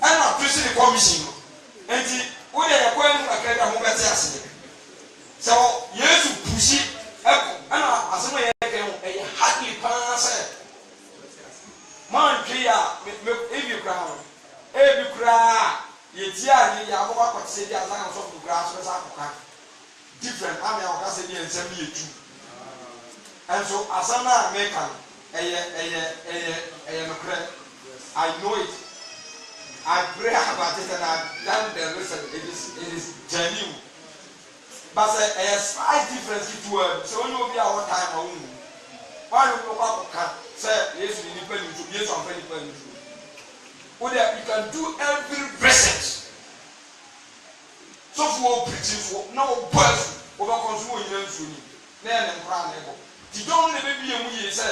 C: ɛna watwist ne commission no enti wo deɛ yɛkɔ anim kakra da ho bɛte ase sɛ Yesu pusi ɛkɔ ɛna asɛm a yɛka ho ɛyɛ hardly paa sɛ mantwe a ebi koraa yɛtia ne yɛabɔkɔ akɔte bi asa kan sɔfo koraa so bɛsa akɔka different ama yɛwɔka sɛ bi nsɛm ne yɛtu ɛnso asɛm a meka no ɛyɛ nokorɛ I know it I pray about it and I've done the research it is genuine but ɛyɛ slight difference between sɛ onye obi a wɔ time a wɔn mu wɔn a wɔkɔ akɔka sɛ Yesu ni nipa ni nso Yesu amfa nipa ni nso o de you can do every research so for preaching for na o buzz o ba konsumo nyina nso ni na yɛ ne nkora na ɛbɔ ti dɔn ne bɛ bi emu yie sɛ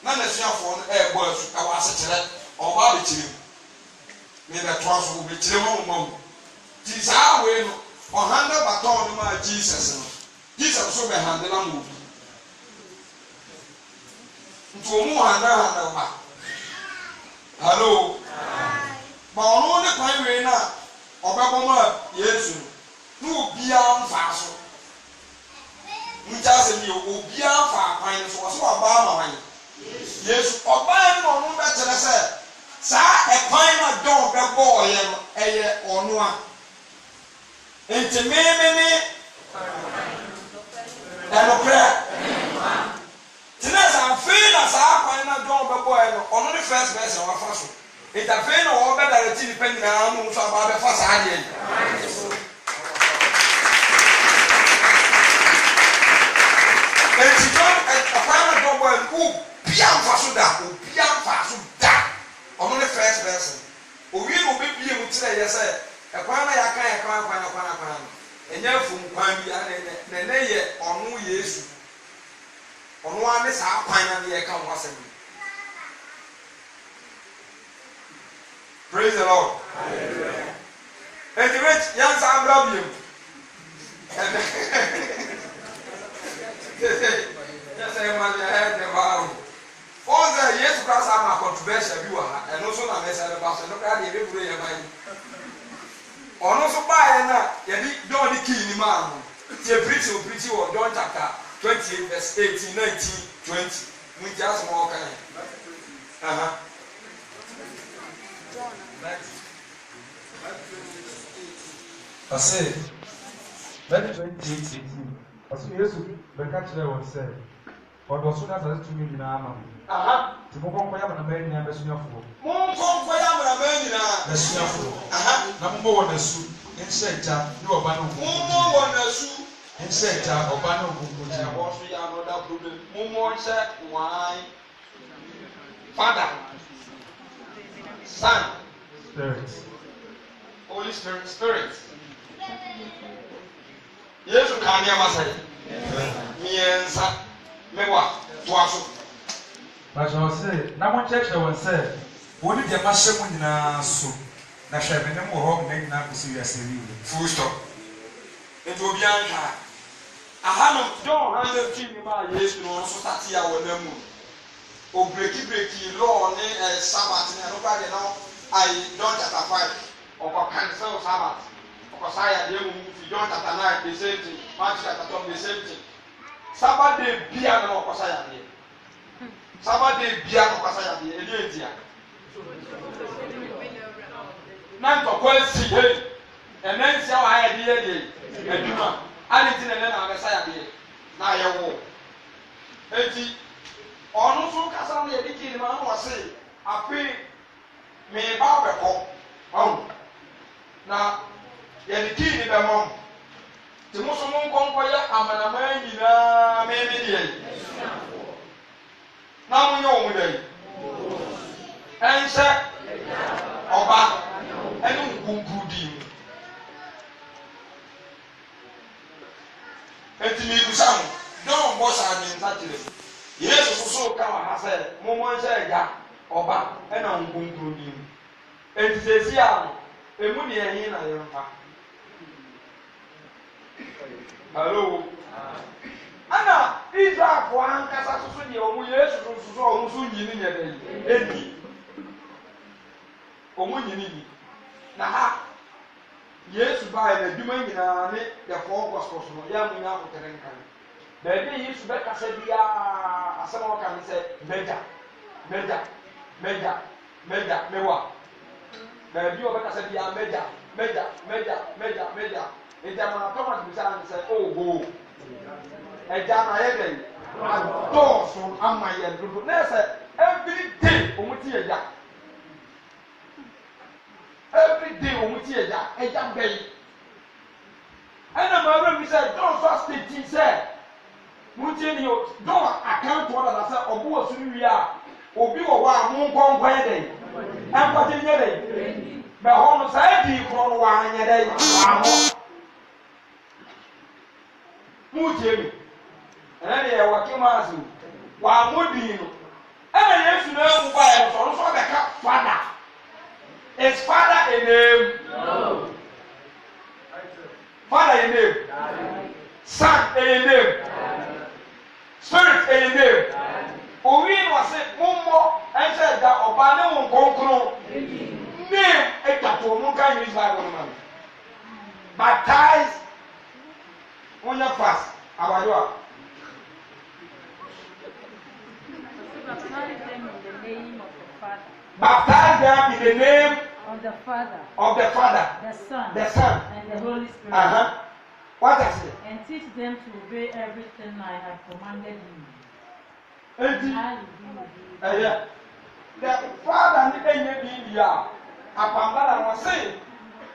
C: na na suafoɔ no ɛbɔ asu ɛwɔ asekyerɛ ɔba abɛkyerɛ mu ne bɛ to aso o bɛkyerɛ mu ɔmo mu ti saa wei no ɔhanda batɔn no ma Jesus no Jesus so bɛ handa na mo bi nti ɔmo handa ba hello ma ɔno ne kwan wei na ɔbɛbɔ ma Yesu no na obiara mfa so nkyɛ sɛ bi obiara mfa kwan so wɔsɛ ɔbaa ma wan Yesu ɔbaa no ɔno bɛkyerɛ sɛ saa ɛkwan na dɔn bɛbɔ ɔyɛ no ɛyɛ ɔno a nti mmemme ɛnokorɛ tena sɛ afei na saa kwan na dɔn bɛbɔ ɔyɛ no ɔno ne first person wafa so afei na ɔbɛdare ti nipa nyinaa mu nso aba bɛfa saa adeɛ yi eti dɔn ɛkwan na dɔn bɔ ɔyɛ no obia mfa so da ɔno ne first person owie na obɛbie mu kyerɛ yɛ sɛ ɛkwan na yɛaka yɛ kwan no ɛnyɛ afum kwan bi na ɛnɛ yɛ ɔno Yesu ɔno a ne saa kwan na ne yɛka ho asɛm yi praise the Lord and the rich young son love you and just say man I had the vow all the years Christ am a controversial viewer and also na message about no card dey pray your mind ono so buy na ye di don di key ni man tie preach or John chapter 28 verse 18 19 20 we just more kind
D: I say, let 2018. I say, yes, the catcher was said. Or was soon as I to me in Amman.
C: Aha.
D: To move on by a man and the senior fool.
C: Mo ko ko ya mra man nyina.
D: The senior fool.
C: Aha.
D: Number one, the suit. Insect, you are banner.
C: Mo wona su.
D: Insect, or banner.
C: There was another problem. Mo say why? Father, Son,
D: Spirit.
C: Holy Spirit. Yesu kan ya masai. Miensa mewa toaso.
D: But I say, now one church I say, what did the master win so? Na hwɛ me mo hɔ na nyina ko si wiase wi
C: Full stop. Eto obi anka. Aha no John 1:15 ni ma Yesu no so start ya wɔ na mu. O breaki law ne Sabbath ne no kwa de no I John chapter 5. Oko cancel Sabbath. Oko saya de mu fi John chapter 9 the same thing. Matthew chapter 12 the same thing. Sabbath day bia no oko saya de. Sabbath day bia no oko saya de. Edi entia. Nan to kwasi hey. Enen sia wa ya de ye aduma. Ali ti na na be saya de. Na ye wo. Eti ọ̀nù tún kásá ní ẹ̀dí kìí máa ń wọ̀ sí àfi mi bá bẹ̀ kọ́ ọ̀hún na yẹ̀dí kìí ní bẹ̀ mọ́ tí mo sọ mú nkọ́nkọ́ yẹ àmàlàmọ́ nyinaa mímí diẹ yìí náà mo nyẹ òun dẹ̀ yìí ẹnhyẹ ọba ẹni nkunku dì mu ẹtì mi ibùsà mu dọ́ọ̀ bọ́ sáà ní nsá kyerè Yesu soso ka wa ha sɛ mo nhyɛ ɛgya ɔba ɛna nkonkron ni mu eti sesi a no emu ne ɛhin na yɛn fa hello ɛna Israelfo ankasa soso deɛ ɔmo Yesu soso ɔmo so nyini nyɛ dɛ eni ɔmo nyini ni na ha Yesu baa yɛ n'adwuma nyinaa ne the four gospels no yɛ mo nya ahotere nkan. Baabi Yesu bɛkasa biara asɛm a wɔka ne sɛ mɛgya mewa baabi a wɔbɛkasa biara mɛgya ɛgyama Thomas bisa ne sɛ oho ɛgya na ayɛ dɛn adɔɔso ama yɛn dodo na sɛ every day wɔn ti ɛgya ɛgya bɛyi ɛna maa bɛ mi sɛ dɔɔso asiteti sɛ. Muntie ni o don akanto da sɛ ɔbo wɔ so wi a obi wɔ hɔ a mo nkɔnkɔ yɛ dɛ ɛnkɔte nyɛ dɛ bɛ hɔ no saa di korɔ no wanyɛ dɛ wahɔ muntie mi ɛnɛ deɛ ɛwɔ kemaase o wamɔ dii no ɛna Yesu na ewu ba yɛ no sɔ no so ɔbɛka Father is Father a name no Father a name Son a name Spirit a name. Owi was it mummo and said that Obana won't conclude. Name a tattoo, no can use Bible man. Baptize on your fast. How are you? Baptize them in the name
H: of the Father,
C: the Son,
H: and the Holy Spirit.
C: What I say?
H: And teach them to obey everything I have commanded you.
C: Yeah. The Father and the India, Apambala was saying,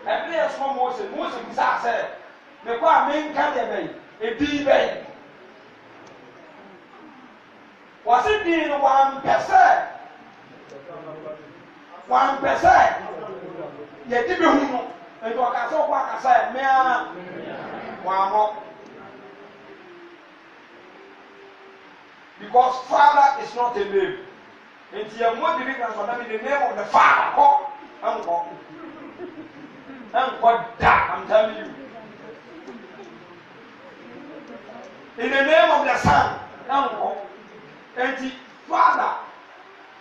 C: and there's one Moses said, the poor main candidate, a D-Bay. Was it being 1%? 1%? Yet, did you know? And what I said, one more. Because Father is not a name. And you are more deliverance for them in the name of the Father. I'm telling you. In the name of the Son. And the Father,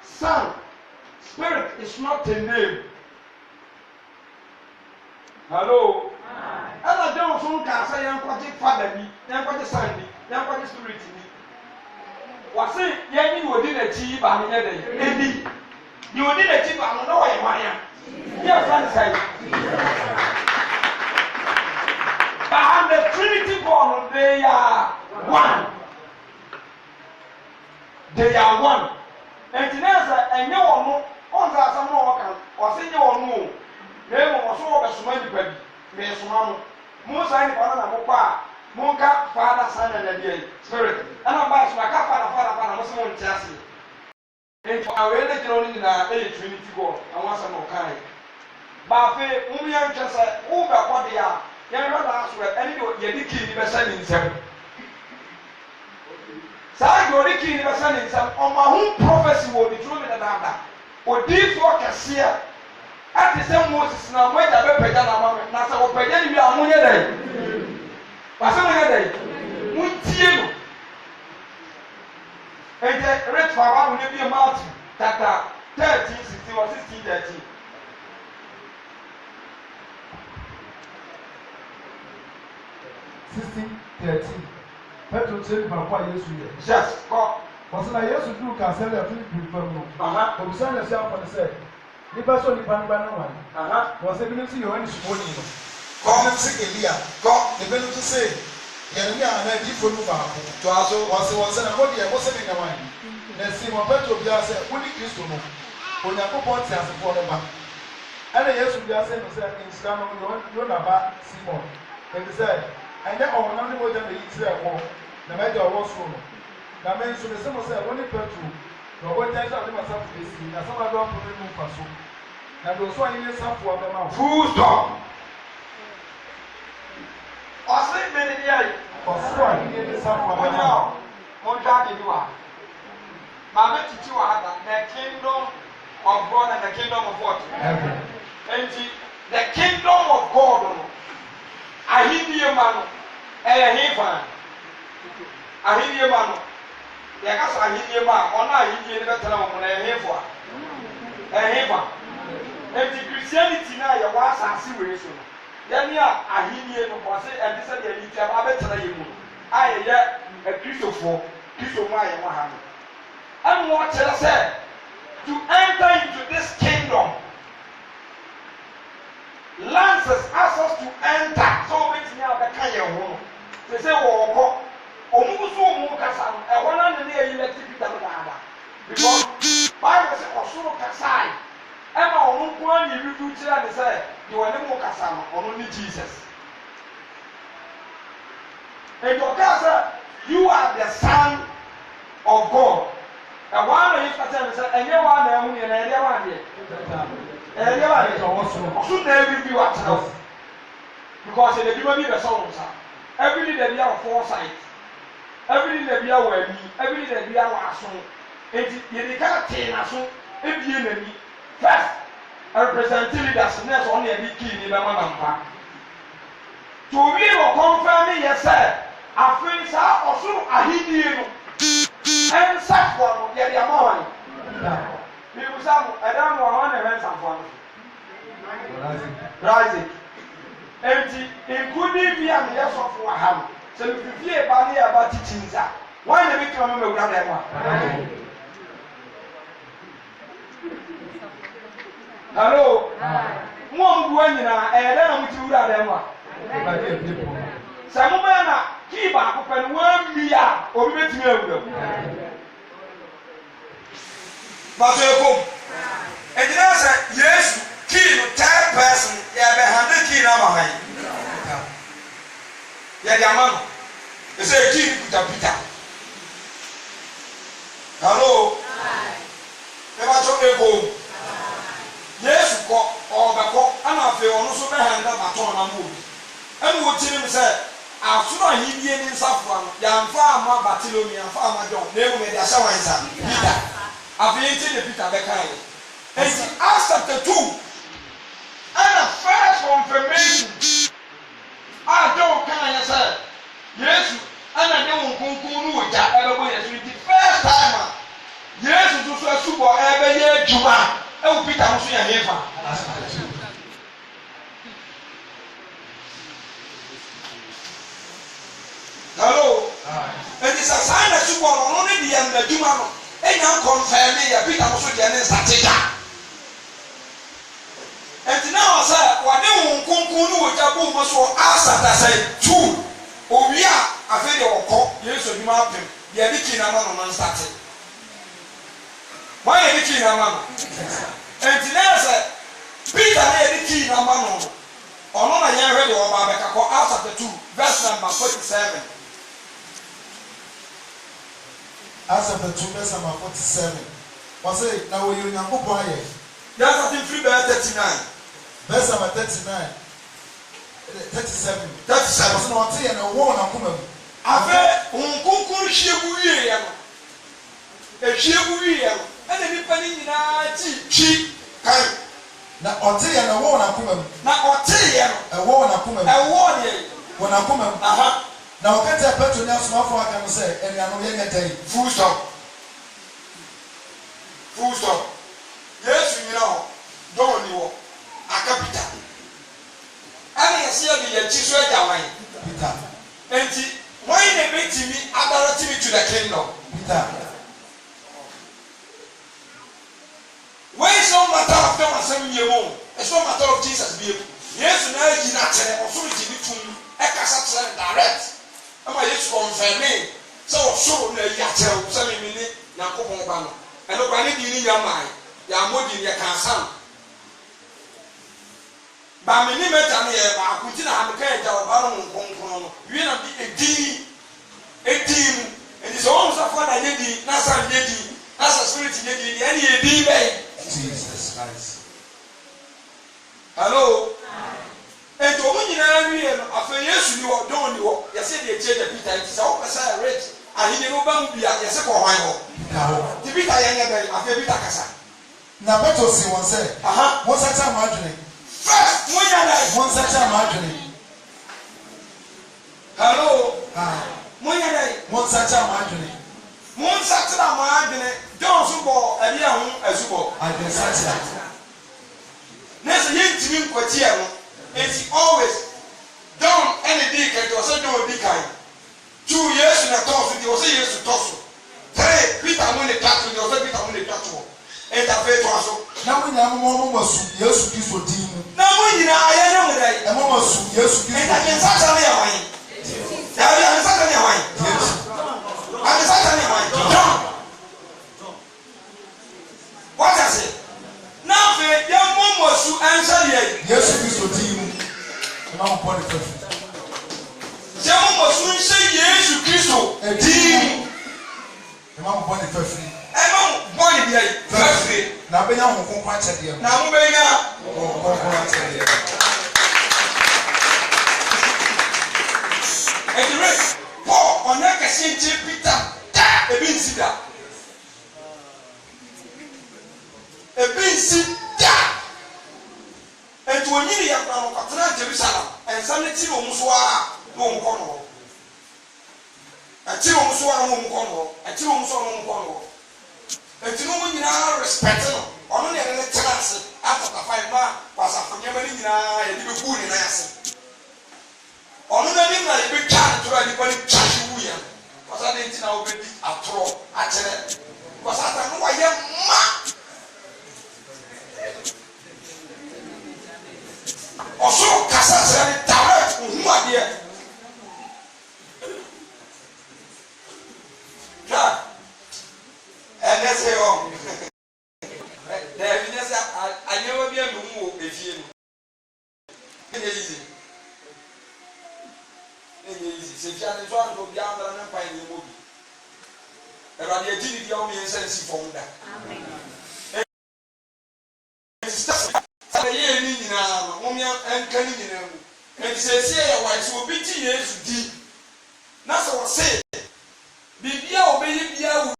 C: Son, Spirit is not a name. Hello. And I don't soon can say young Father be, young Son be, young Spirit be. Was it young you did a cheap and the you did a cheap and no way, Dear friends, and the Trinity God, they are one. They are one. And today, and you know, on that some more or say you know, they will show us many baby. May some most I know, Monka, Father, Son, and the Spirit. And I'm back to my Father, Muslim Chassis. And I really don't need a Trinity God. I want some more kind. But if we are just over what they are, you are not answering any of the key in the sending them. Say you're the key in the sending them. On my own prophecy will be true in the data. Or this work is here. At the same Moses now, wait a bit, not so open. You are money. But some of them, Muntiano. And the red power will be a mountain that 13, 16, or 16, 13. Petro said, "My boy, yes, God." Was I yes to do cancel a Philip from the son of Sam for the said. The person in Panabana was able to see you any small.
E: God say Elia. God, the fellow to say, Yeremia and I different to us was a body and was in a wine. Then Simon Petro Bias, only Christo, when I put on as a follower. And yes, we are saying in Scano, you know about Simon. And he said, I never want to go to the Israel, the matter of Roscoe. That means to the same say, only Petro, the one time I myself to this, and some other problem for so. And also, I need some for the mouth. Full stop. Ọsẹ mẹni ni ayi. Ọsẹ wa ni ni sáfù wa. Ọnyá o, mo n dá kìí wa. Maame titi wa hata, the kingdom of God and the kingdom of what? Heaven. Enti, the kingdom of God no, ahindie ma no, ẹyẹ hinfa. Ahindie ma no, yẹ kasa ahindie ma, ọ̀nà ahindie ni bẹ tẹ̀lé wọn na ẹyẹ hinfa. Ẹyẹ hinfa. Enti Christianity náà yẹ wá asase wẹ̀ so no. Yẹni a ahinie no kọ se ẹni sẹ de ẹni tí a bá bẹ tẹ̀lé yẹ mu a yẹ yẹ Kristofo Kristo mu a yẹ wọ ha no. And what tell us to enter into this kingdom, lands us access to enter. So we need to be careful. They say, "Oh, omugusu omu kasa no. E wana ne ne yi leti Peter no da." Because Bible say osoro kasai. Emma onu kwa ni review tell me say, "You are no kasa no, onu ni Jesus." And your kasa, you are the son of God. And one of you can say, and you are the only and everyone here. And everyone should never be watched out. Because they do not be the songs. Every day they are foresight. Every day they are with me. Every day they are so. And you can't tell us so. If you need me, first, I represent leaders, and that's only a big key in the man. To me, or confirm me, yes, sir. I feel so also a hidden. And such one, get your money. People say, I don't know how to rent some fun. Rising. Empty, including me and the rest of our hand. So if you fear about teaching, why the victim of that one? Hello? One going in and then I'm to that one. Some man keep up and 1 million or make me over. But and then I said, yes, key, 10 person, you have a 100 key number. Yeah, man. They say, key, Peter. Hello? Never took a go. Yes, or the cock, and I feel also behind that baton and move. And what him said. After he be in Safran, Yamfa, Bartolome, and Farmer John, they will make their showers. Peter, I've been to the Peter Bekai. And he asked chapter 2, and a first confirmation. I don't kind of say, yes, and I don't conclude that everybody is the first time. Yes, to do so super every year, Juba, and Peter was here. Hello. And it's a sign that you want only the end of the human. And you confirm me, Peter was with the started.
C: no say wade won konkon no ojabu mo so asata say two owi a afi de okọ Yesu adwuma apem de di ki na ma no man start why di ki na ma no enti na say Peter na di ki na ma no ono na ye hwe de o ba be ka ko Acts 2 verse number 47
E: Acts 2 verse number 47 was it na wo yu Nyankopon aye
C: that's starting free verse 39
E: verse number 39 37
C: 37
E: so no te na wo na koma mu
C: afa onkunkun hyebu wie ya no ehyebu wie ya no ana nipa ni nyina chi kan
E: na ote ya na wo na koma mu
C: na ote ya no
E: wo na koma mu
C: wo ne
E: wo na koma mu
C: aha
E: na o kete Petro ni asomafo aka no say eni anu ye nyetai
C: full stop Yesu nyina ho don ni wo akapita ana yesi abi ya chi so agya wan
E: Peter
C: enti why ne betimi adarati me to the kingdom
E: Peter
C: why is no matter of them asem yemo it's no matter of Jesus be Yesu na yi na tere osoro ji ni tum e kasa tere direct ama Yesu confirm me so osoro na yi atere so me ni Yakobon ba no eno kwa ni di ni nyamai ya modi ye kansan ba me ni meta no ye ba akuti na amka e ja ba no nkonkron no wi na bi edim enti so on so for na ye di na san ye di as a spirit ye di any ye di be
E: Jesus Christ
C: hello enti o nyina wi no afa Yesu ni wo don ni wo ye se de eche de Peter enti so o pesa rich ahini no ba mu bia ye se ko hwan ho ti Peter ye nya be afa Peter kasa
E: na Petro si won say
C: aha
E: won sa cha ma adwene
C: first mo nya dai
E: won sa cha ma adwene
C: hello
E: mo nya dai won sa cha ma adwene
C: mo nsa tra mo adwene John so bo abi a ho asubo
E: adwene sa cha
C: nese ye ntimi nkwati e no enti always John any day ka do so John di kai 2 years na tofu di o se Yesu tofu 3 Peter mo ne tatu di o se Peter mo ne tatu enta fe to aso
E: na mo nya mo su Yesu Kristo din mu
C: na mo nyina aye na mo dai
E: e mo su Yesu Kristo
C: enta ke sa cha na ya wan ya sa cha na ya wan anta sa cha na ya wan John what I say na fe ya mo su ansa ye
E: Yesu Kristo din mu e ma mo pon de fafu
C: se mo su nse Yesu Kristo din
E: e ma mo pon de fafu
C: ẹnu bọ́ọ̀lì bí i fẹ́fẹ́.
E: na bẹ́ẹ̀ yà wọ́n kọ́kọ́ akyẹ́dẹ́ mu.
C: na mo bẹ́ẹ̀ yà.
E: kọ́kọ́ akyẹ́dẹ́ mu.
C: ẹ̀dìrẹ́ Paul ọ̀nà kẹsí ẹ̀jẹ̀ Peter dá ebi nsi dá. ebi nsi dá. ẹ̀dùn ònyìnbí yẹ kura no kọ̀tẹ́nà Jerusalem ẹ̀nsán ní tí òun so a ní òun kọ́ nù. ẹ̀tí òun so a ní òun kọ́ nù. ẹ̀tí òun so a ní òun kọ́ nù. eti no mo nyina respect no ono ne ne tenase after 5 ma wasafo nyama ni nyina ye di be bu ni na yase ono na ni na ye be twa to ra ni pa ni twashi wu ya wasa de ntina wo be di atro a kire wasa ta no wa ye ma oso kasa sere ni direct hu ade ya and say oh the evidence I never be a mumu efie no easy se fia ne so anto bia ndra na pan ni mo bi erade agini dia o mi ensensi fom da amen sa ye ni nyina mo mi enka ni nyina mu e se se ye wa so obi ti Yesu di na so wo se bibia obeyi bia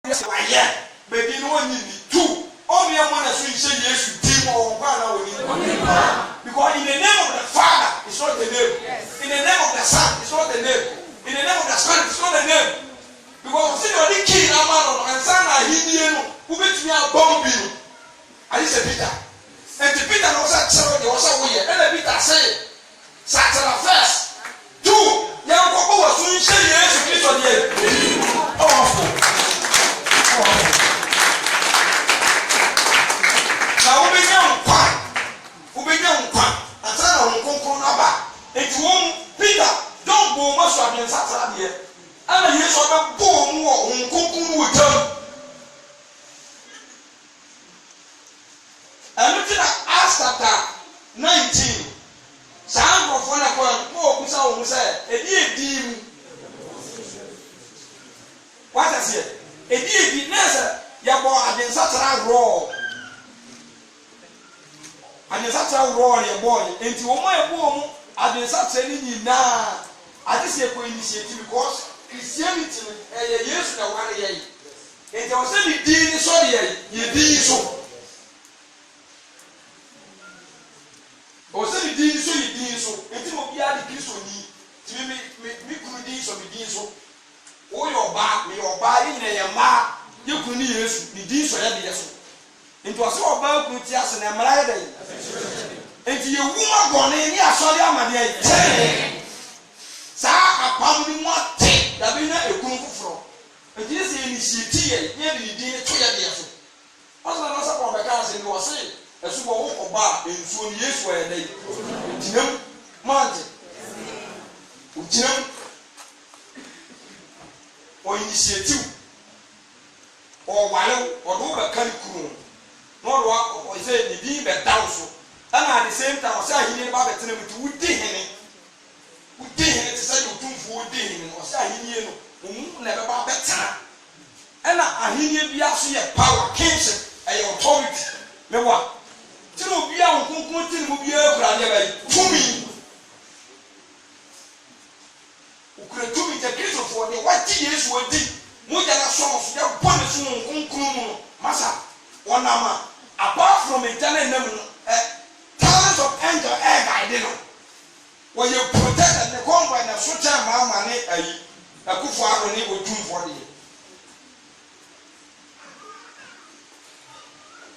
C: wayɛ baabi no wɔnyi ni tu ɔmmea mɔ na so nhyɛ Yesu din wɔ wɔn kwan na wɔni because in the name of the Father it's not the name in the name of the Son it's not the name in the name of the Spirit it's not the name because ɔsi na ɔde kii na ama no nsa na ahidie no wobɛtumi abɔm bi no ayi sɛ Peter nti Peter na ɔsɛ kyerɛw deɛ ɔsɛ woyɛ ɛna Peter sɛ sakyera first 2 yɛn kɔkɔ wɔ so nhyɛ Yesu Kristo deɛ ɔwɔfo na wobɛnya nkwa aseɛ edi nɛɛsɛ yɛbɔ adensatara raw adensatara raw yɛbɔ nti wɔn a yɛbɔ wɔn adensatara ne nyinaa ade sɛ ɛkɔ initiative because Christianity ɛyɛ Yesu na ware yɛ yi nti ɔsɛ ne din ne sɔre yɛ yɛ din so ɔsɛ ne din so yɛ din so nti mo biara de Kristo ni ti mi kunu din so mi din so wɔyɛ ɔbaa mi yɛ ɔbaa yi nyina yɛ mmaa yɛ kunu ni Yesu ne din so yɛ de yɛ so nti ɔsɛ ɔbaa kunu ti ase na mmara yɛ dɛ nti yɛ wu ma gɔne ne asɔre amadeɛ yi kyɛn saa apam ni mu ate dabi na ekunu foforɔ nti yɛ sɛ yɛ ni sie ti yɛ yɛ de ne din to yɛ de yɛ so ɔsɛ na ɔsɛ kɔn bɛka ase ne ɔsɛ ɛsubɔ wo ɔbaa nsuo ni Yesu ayɛ dɛ gyinam mante gyinam ɔinitiative ɔwale ɔde wo bɛka ne kuro na ɔde ɔsɛ ne din bɛdaw so ɛna at the same time ɔsɛ ahenni no ba bɛtena mu nti wodi hene te sɛ de otumfuo wodi hene ɔsɛ ahenni no ɔmu na ɛbɛba bɛtena ɛna ahenni bi aso yɛ power kingship ɛyɛ authority mɛwa tena obi a nkonkron tene mu biara kura adeɛ bɛyi tumi okura tumi gya kristofoɔ deɛ wagye Yesu adi mogya no asɔm so yɛbɔ ne so nkonkron mu no masa wɔnam a apart from eternal nam no thousands of angels guide no wɔyɛ protected ne convoy na so kyɛn maama ne ayi akufo aro ne otumfoɔ deɛ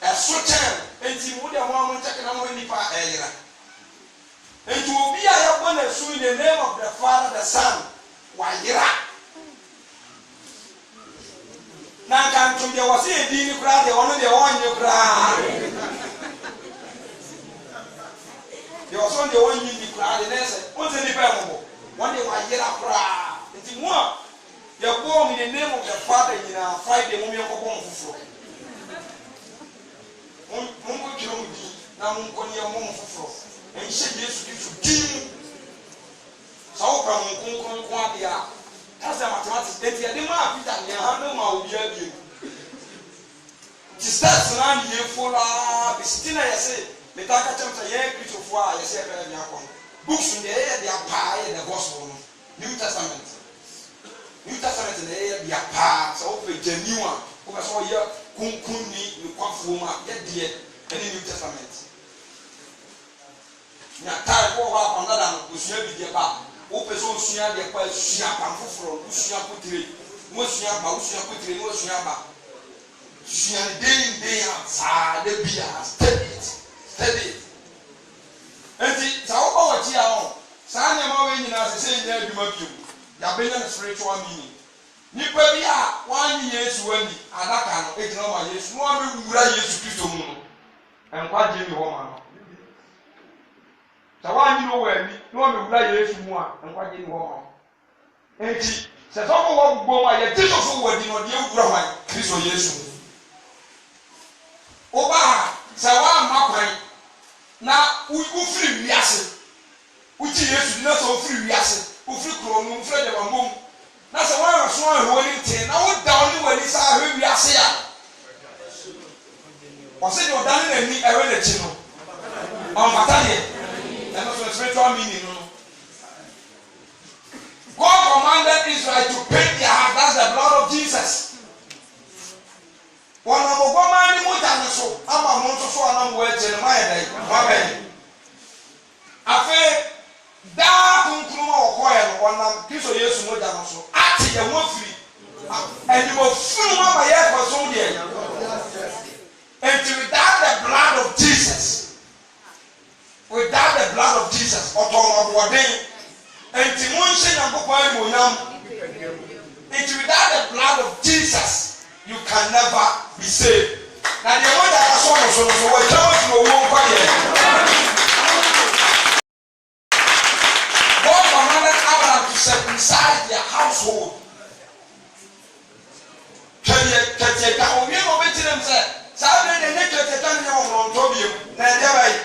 C: ɛso kyɛn enti mo deɛ mo a mo nkyɛn na mo nipa ɛyera enti obi a yɛbɔ na so in the name of the Father the Son wayera na nka ntom deɛ wɔse yɛ din ne koraa deɛ ɔno deɛ wɔnyɛ koraa deɛ ɔsɔn deɛ wɔnyi ni koraa deɛ nɛsɛ ɔnsɛ nipa ɛmɔbɔ wɔn deɛ wayera koraa nti mo a yɛbɔ mo in the name of the Father nyinaa Friday mo yɛnkɔbɔ mo foforɔ mo nkɔ twere mo din na mo nkɔ ne yɛmmɔ mo foforɔ ɛnhyɛ Yesu Kristo din mu sɛ wopɛ mo nkonkron adeɛ a kasa mathematics enti yɛde maa Peter ne ɛha ma obiara biem nti steps na ne yɛfo laa bɛsiti na yɛse meta ka kyɛm sɛ yɛn Kristofoɔ a yɛsɛ yɛbɛyɛ de akɔ no books deɛ yɛyɛ de apaa yɛ the gospel no New Testament na yɛyɛ de apaa sɛ wopɛ genuine a wopɛ sɛ ɔyɛ kunkun ni nkwafoɔ mu a yɛdeɛ ɛne New Testament na tae kɔ hɔ akɔndada no osua bi deɛ ba wopɛ sɛ osua deɛ pa sua pam foforɔ osua kotire mo osua ba osua kotire mo osua ba sua day a saa de bi a steady enti sɛ wokɔ wɔ kyi a hɔ saa nneɛma wɔ nyinaa sɛ sɛ nyɛ adwuma bio yɛabɛnya no spiritual meaning nipa bi a wanyi Yesu ani adaka no egyina ma Yesu no abɛwura Yesu Kristo mu no ɛnkwagye ni hɔ ma no sɛ wanyi no wɔ ani no abɛwura Yesu mu a ɛnkwagye ni hɔ ma no enti sɛ sɛ wɔ bom a yɛgye sɔfo wɔ adi no ɔde awura hwan Kristo Yesu mu woba ha sɛ woamma kwan na wofiri wiase wogye Yesu di na sɛ wofiri wiase wofiri kuro mu wofiri adabambom na sɛ wɔn aso ahwɛ ne nten na woda ɔne w'ani saa ahwɛ wiase a ɔsɛ deɛ ɔda ne n'ani ɛhwɛ n'akyi no ɔmfata deɛ ɛno so spiritual meaning no God commanded Israel to paint their heart. That's the blood of Jesus. Wɔn abɔbɔmaa ne mogya ne so ama mo nso so anam wɔ akyi no mayɛ dɛ mabɛn afei daa kunkun a wɔkɔɛ no ɔnam Kristo Yesu mogya no so ate yɛn ho afiri animofunu mu ama yɛ ɛkɔ so deɛ and without the blood of Jesus ɔtɔn ɔboɔden nti mo nhyɛ Nyankopɔn animonyam nti without the blood of Jesus you can never be saved. Na deɛ mo da so no so wɔatwa wo fi owó nkwa yɛ. God commanded Abraham to circumcise their household. Kɛtɛ ka owie na ɔbɛkyerɛ mu sɛ saa bɛn de ne kɛtɛ ka ne yɛ ɔmɔntɔ biem na ɛdeɛ bɛyi.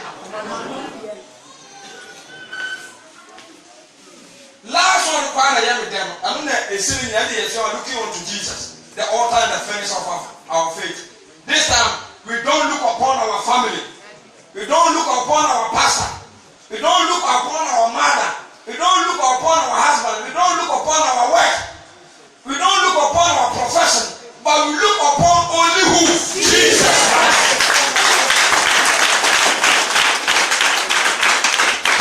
C: Last one kwa na yɛ me dɛm ɛno na esi ne nyɛ de yɛ sɛ ɔlooking unto Jesus. the author and the finisher of our faith. This time, we don't look upon our family. We don't look upon our pastor. We don't look upon our mother. We don't look upon our husband. We don't look upon our work. We don't look upon our profession. But we look upon only who? Jesus Christ.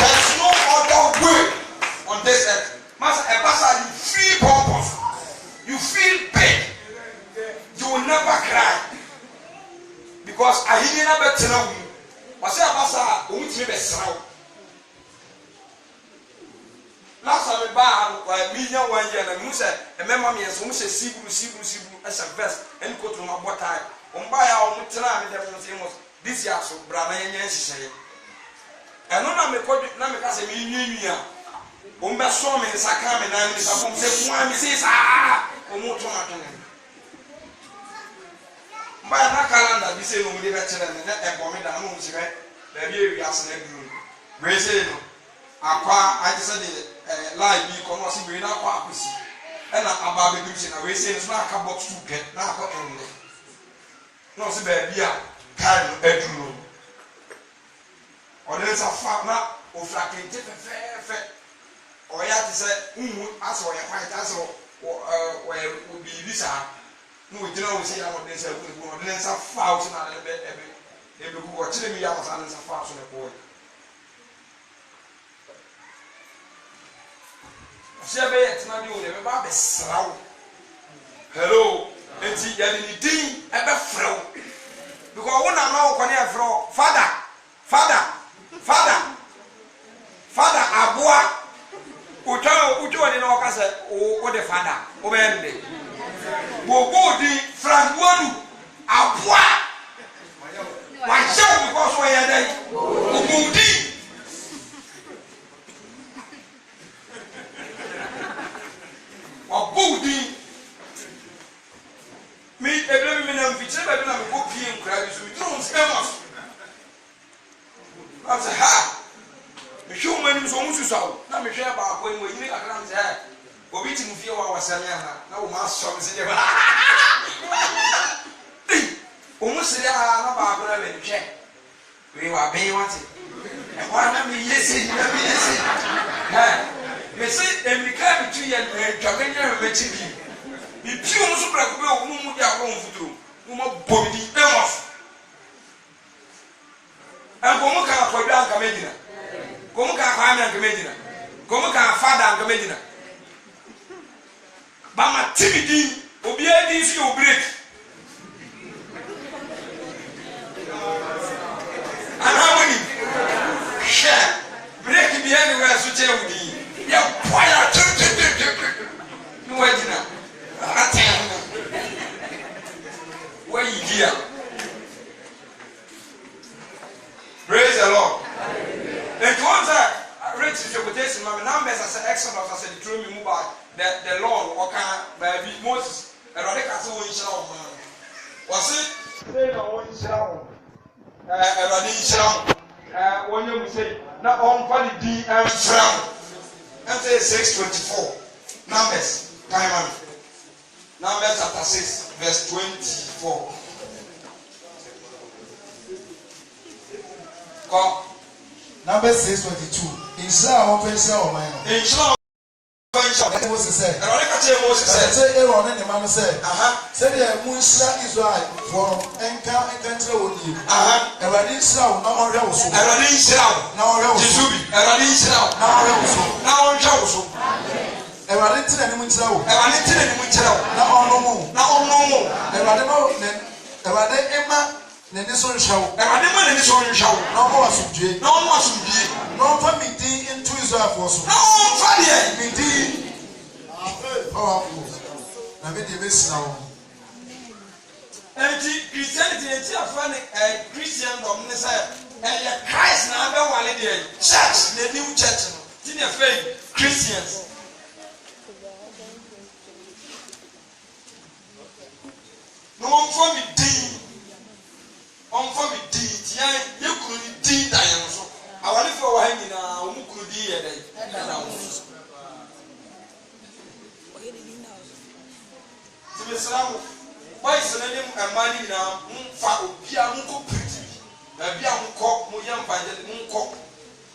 C: There's no other way on this earth. Master, you feel purpose. You feel big. You will never cry. Because I hear never tell you. Master, we need to be strong. Last time I buy me 1 year and Musa, and remember me as Musa Sibu as a vest and go to my bottle. Buy our Mutana this year, so Brahma and say. And no, I'm a code, Namaka, a million. Umba saw me, Sakam, and I said, one says, Omotomaton. By that calendar, we say, we live at and bomb it down, the year we asked them. Raise I decided live be almost in our purpose. And about the vision, I will say it's not a box to get now. No, see, baby, carry a bedroom. Or there's a farmer or flapping fair. Or you have to say, as or your fight as or where it would be this. No, we don't say I'm going to say, there's a thousand every who are telling me I was under a thousand a boy. Hello, and see, you're in the team at the flow. Because when I'm now on your floor, Father, Abua, Uto, and Ocasa, or the father, Obende. Bogodi, Frank Wadu, Abua. Why so? Because we are there. Ubudi. Budi me every minute feature by doing a book here in Christ with drones. I said, ha! The human is almost so. Now, me share about when we make a grand hair. We're beating few hours and now, mass shops in the almost there are about a check. We were paying what it. And why not me? Yes, me say em nika bi and twamenya mechi bi bi piu so bra ko be o mu dia ko mfuturo mo ma bomdi emos en ko mu ka ko bia nka medina ko mu ka kwa me nka medina ko mu ka fada nka medina ba ma tibidi obi edi fi o break anamoni share break bi anywhere so che udi ya poya no wajina atena where you here. Praise the Lord. And once I read the quotation, my numbers as an Exodus as a true move by the Lord or can by Moses and Rebecca so in Shalom. Was it say no one Shalom? When you say not on quality and Shalom. And say 6:24. Numbers, time on. Numbers chapter 6, verse 24. Come.
E: Numbers 6:22. Israel open Israel man.
C: Israel.
E: Moses said.
C: Moses said.
E: Say Aaron and the man said. Say the Musa Israel for encounter with you. Everybody Israel now on your soul.
C: Everybody Israel now on your soul. Everybody Israel now on your soul. Now on your soul.
E: Everybody tell them Israel.
C: Everybody tell them Israel.
E: Now on no more.
C: Now on no more.
E: Everybody know. Everybody Emma. Nene so show.
C: Everybody man nene so show.
E: No more asumdie.
C: No more asumdie.
E: No for me into Israel for so.
C: No for there.
E: Me di. Oh, na me dey miss now.
C: And Christianity is a funny Christian dom say Christ na be wale there. Church, the new church no. Tin e faith Christians. No one for me di. On for me di. Tia you could di da yan so. Awale for wa hang na o mu could di e dey. Na o. Islam boys na ne amani na mfa obia munko pretty na bia munko mo yam banje munko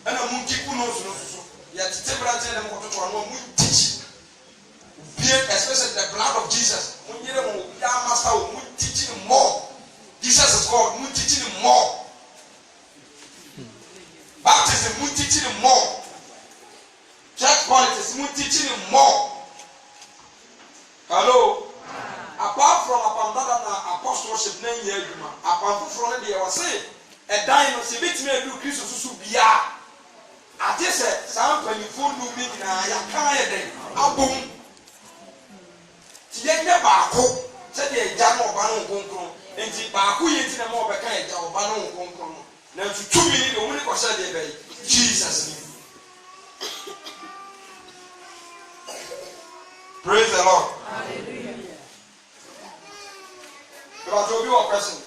C: ana munkiku no so ya tete branch na munko to no mu teach obia especially the blood of Jesus mun yere mo ya master mu teach more. Jesus is God mu teach more. Baptism mu teach more. Church politics mu teach more. Hello. Apart from apostleship na nya adwuma apart from na dey was say a dying no say bit me do Christ susu bia ade say some panifo no bi na ya kan ye den abom ti ye nya baako say dey ja no ba no konkron enti baako ye ti na ma obeka ye ja oba no konkron na to 2 minutes o mu ni ko say dey be Jesus name. Praise the Lord. Hallelujah. But will be one person.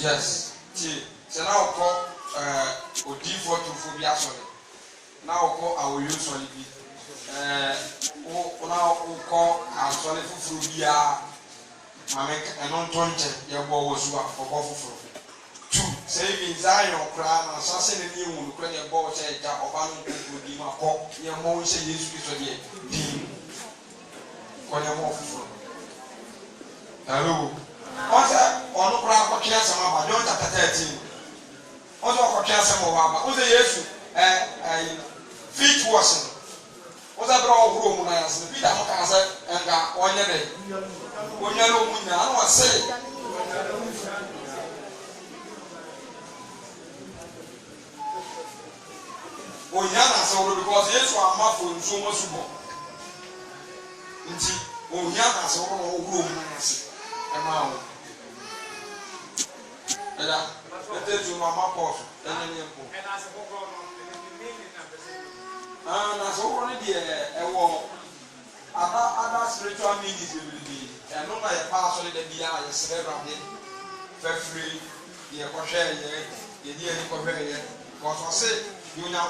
C: Yes. So now call Odi for to phobia sorry. Now call our use on the now call our solid phobia. Mamma and on tonche, your boy was for both. 2. Saving Zion crown, assassin and you will credit your boy said that Obama would be my call. Your mom said you speak to the team. When you're more for hello. What's that? On the crowd for cancer, John chapter 13. Also for cancer, what's the issue? Feet washing. What's that brown room? I asked the Peter Macassar and got 1 day. When you're no winner, I don't say. Oh, Yana, so because yes, I'm not for so much more. Oh, Yana, so room. And now, let us do my port and then you put. And as already a war, other spiritual meanings will be, and not by a pastor in the BI, a celebrity, free, the Equatorial, the dear Equatorial, because I say, you know,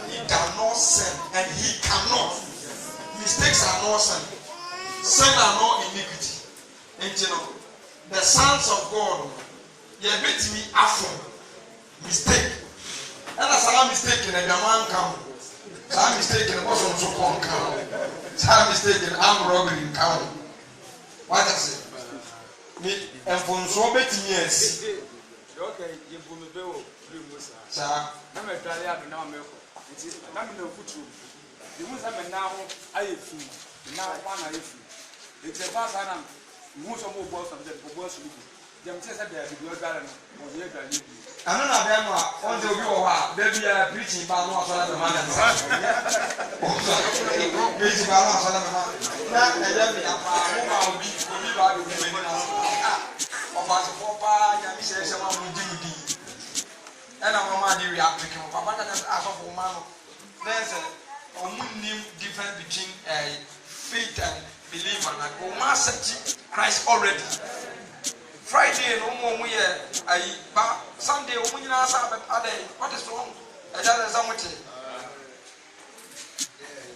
C: he cannot sin and he cannot. Mistakes are not sin. Sin are not iniquity. And you know, the sons of God, they bet me after mistake. And as I am mistaken, and the man come. So I'm mistaken, what's on so called come. So I'm mistaken, I'm robbery in town. What I say? Me and from so bet me yes. Okay, you put me bill. Sir, I'm a try out now. It is not in the foot. You must have now. I feel now one I feel. It's a fast and most of more boss of the boss. Them says that they are the garden or the other. I don't know them on the view of baby preaching about no other man. Preaching about no other man. Now, I love me. I'll be by the women. Of us, Papa, and he says, someone will do it. And I'm a man, you are picking up. Papa, that's as of a man. There's a difference between a faith and believer. Like, oh, Master Christ already. Friday, no more we are. Sunday, we are not other. What is wrong? I just something.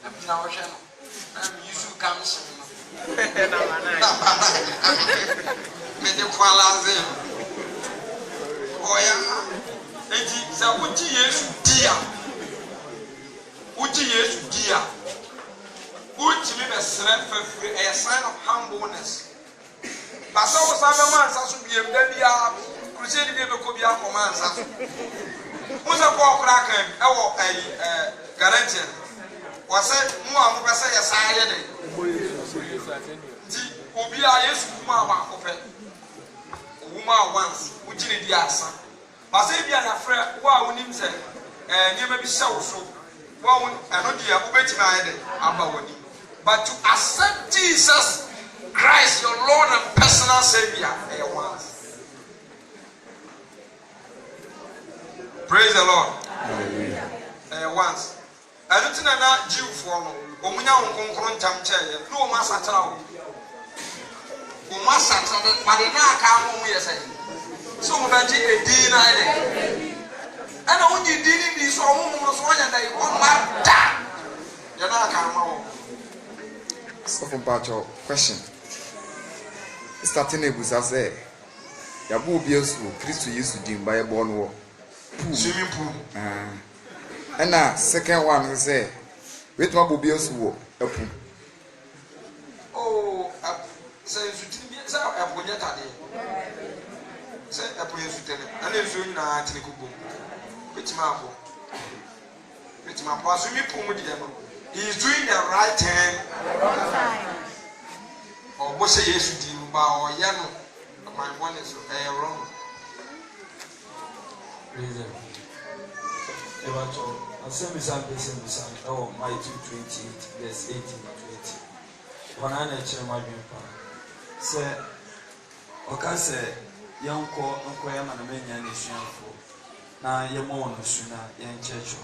C: I'm in our channel. I'm used to come. Mede kwalaze. Oya. Enti sa uji Yesu dia. Uji Yesu dia. Uji me be strength for a sign of humbleness. Basa wo sa be man sa so biem da bia. Crusade bi be ko bia ko man sa so. Musa ko okra kan e wo guarantee. Wase mu a mo pese ye sa ye de. Ti obi a Yesu kuma ba ko pe. Woman once, which is the answer. But say, be a friend, wow, when him said, and you may be so. Well, I know the Abubeti Maya, but to accept Jesus Christ, your Lord and personal Savior, once. Praise the Lord.
B: Hallelujah.
C: Once. I don't know that Jew for no. Omunya onkonkron tamche. No masatra o. O masatra but na aka mo mu yesa. So mo baji edi na ile. Ana wonyi di ni so mo mo so nya dai on ma da. Ya na aka ma wo.
I: So from Pacho, question. Starting a busa say, Yabu Biosu, Christ used to dim by a born war.
C: Swimming pool.
I: And now, second one say, with my Biosu war.
C: Oh, say, I put your taddy. Say, I put your suit, and then soon I take a boom. Which marble? Which my boss, swimming pool with them. He is doing the right thing. Or what say yes to you or yano? My one is wrong.
D: Reason. Evangelist, I send me some. Oh, my 2:28, verse 18 to 20. When I nature my grandpa, say, okay, say, young call, Uncle Yaman, nation for now, your moon sooner, young church.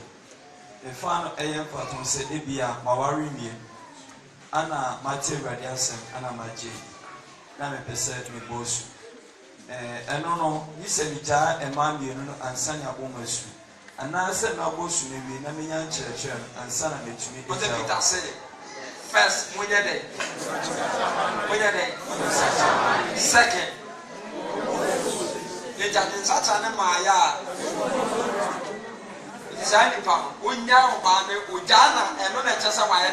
D: The fan a young pattern said, Ebia, Mawari me, Anna, Mate Radiasem, Anna Maji, Name Pesset, me boss. And no, you said, Jar and Mammy, and Sanya Bomasu. And now I said, no boss, maybe, Namian Church, and Sana me to me.
C: What did Peter say? First, when you're there. Second, you just such an Maya. Designing power, Unya, Ujana, and not just a Maya.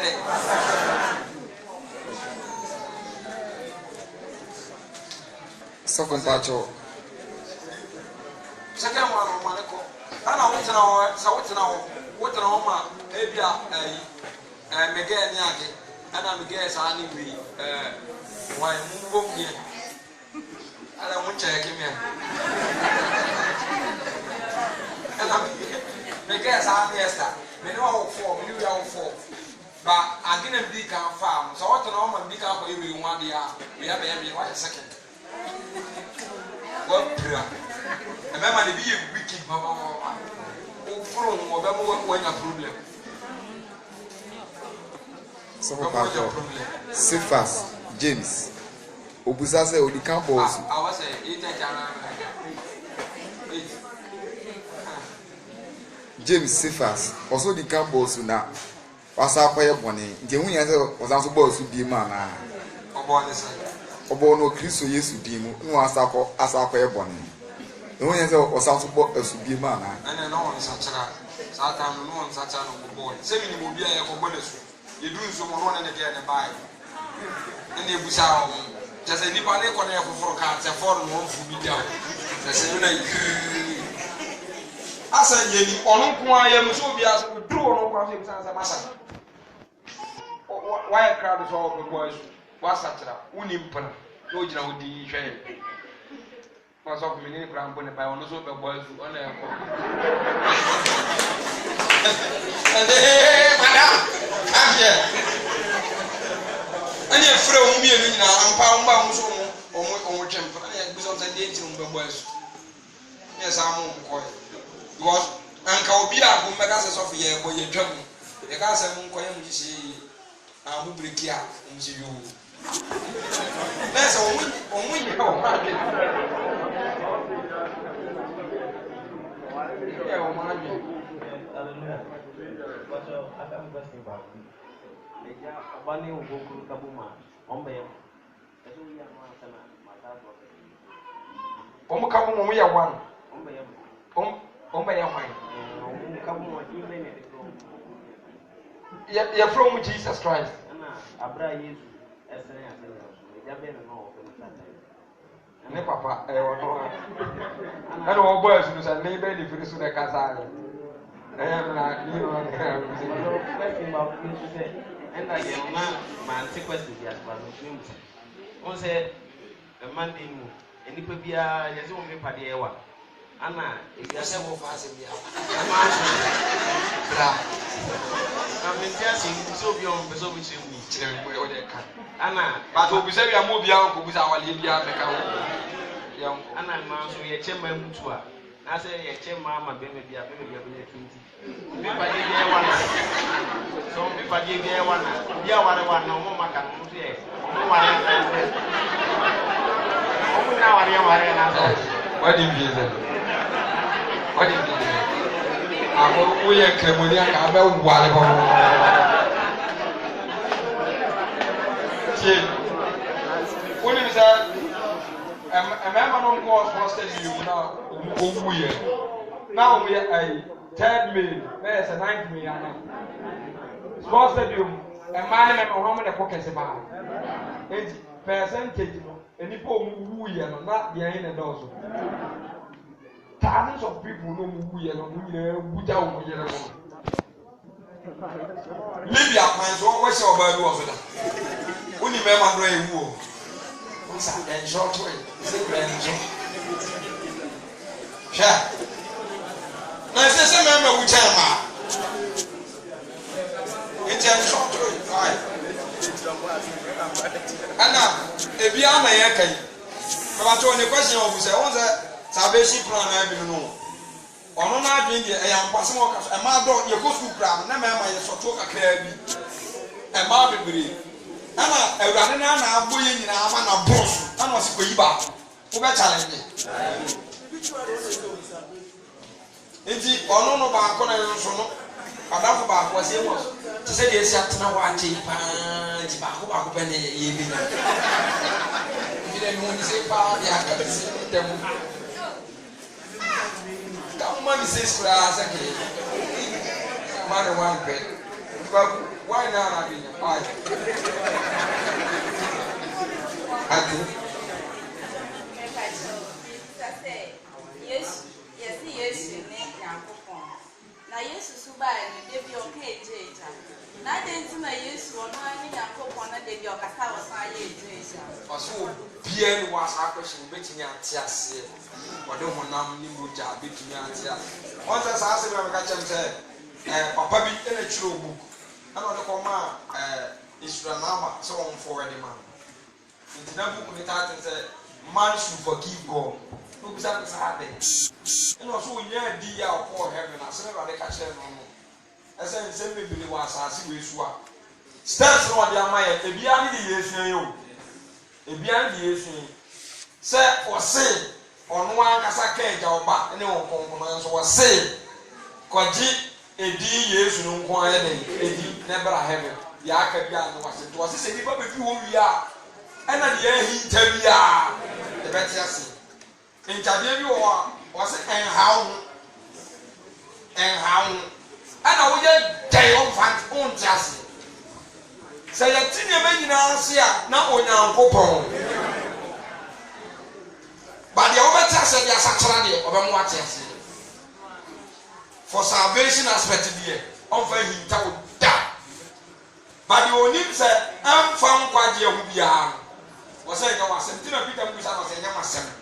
I: So from Pacho.
C: Second one, Monaco. I know what's now, so what's now, what an Oma, Abia, Miguel Yaki, and I'm guess I need me, why move here. I don't want to check him here. And I'm Miguel, I'm yes, me know for, me know for. But I didn't be can farm, so what an Oma big up for you 1 year. We have every 1 second. Well, remember the big wicked mama from whatever when a problem.
I: So from Pacho, Cephas, James, Obuzaze, Odi Campos.
C: I was a 8.
I: James Cephas, also the Campos now. Was our player bonnie. The only answer was also boys to be man. Obono Christo Yesu Dimu, no asako ebony. No one has also bought us to be man.
C: And no one such a Satan, no one such a boy. Semi will be a bonus. You do so one and again and buy. And they wish out just a Nipane for cards and foreign one for me down. The same night. I said, Yenny, on why I am so be as a true or no as a massacre. Why a crowd is all the boys? What's that? Unimpana, no, you know, the train. Was of many grand bonnet by one of the boys on there. And madam, I'm here. And you're from me now, and pound bounds on which I'm because I did the boys. Yes, I'm on because Uncle Bia, who made us of here, boy, you're trouble. The guys are on coin, you see, I'm who break here, and see you. That's all we know. You're from Jesus Christ. Ne papa no and all boys who say maybe the first one can say na you know
J: and again man question the assumption on say a man dey no any pe bia yesi wo me pade ewa ana e bia se wo fa se bia bra na me tia se so bi on beso bi se mu kire me o de kan ana ba to bi se bia mo bia ko bi sa wale bia me ka wo ya ana ma so ye chema mutu a I say, yeah, check mama, baby, be a 20. People give one. Some people give one. Yeah, one, no more, can move here. No one.
A: What do you mean? What do you mean? We are Cremonia, I'm a when is that? A member of God hosted you now. Now we are a 3rd May, there's a 9th May. Small stadium, a man of how many pockets about it. Percentage, and if you are not the end and also. Thousands of people know who we are without Libya finds what was your bird was that. When you remember a war, what's that? Short way. Sure. Now, if there's a member which I'm it's a short way. And now, if you are my yakay, but the question of salvation plan, I know. On not doing it, I am passing a mother, your go to cram, no man, my sort of a crabby, a marble. And I ran in a bullying in a man of boss, and was a back. Who better challenge me? Indeed, or no back on a son, Adolfo Back was he was to say, yes, you know what, Baku Penny, you didn't want to say, them. Money says, okay. Mother one bed. But why not? I mean,
F: yes, now, yes, to buy and give you okay, Jada. Not into my use one money and cook on a day, your Cassava Jada.
A: Also, Pierre was our question, betting at Tias. Or don't want to job between Tias. Once I asked him, I catch him said, Papa be in a true book. I know the command is the number so on for any man. In the book, we said, man should forgive God. Look at that happening. And also, we near the hour for heaven. I said, I catch them. I said, send me the was as we swap. Steps on the Amaya, a beyond the years, you. A beyond the years, say or say, on one as I can't go back, and no compromise or say, Koji, a D years, no quiet, a D never heaven. The Akabian was it, a people with who we are. And at the end, he tell me, the better see. In Tadevi was it and how and I will get day on fat on chassis. Say a tinny man now on your coupon. But the other said, yes, actually, of a watch for salvation aspect here, offer him told that. But the only said, I'm found quite here who be armed. Was saying, I was saying, Peter was saying,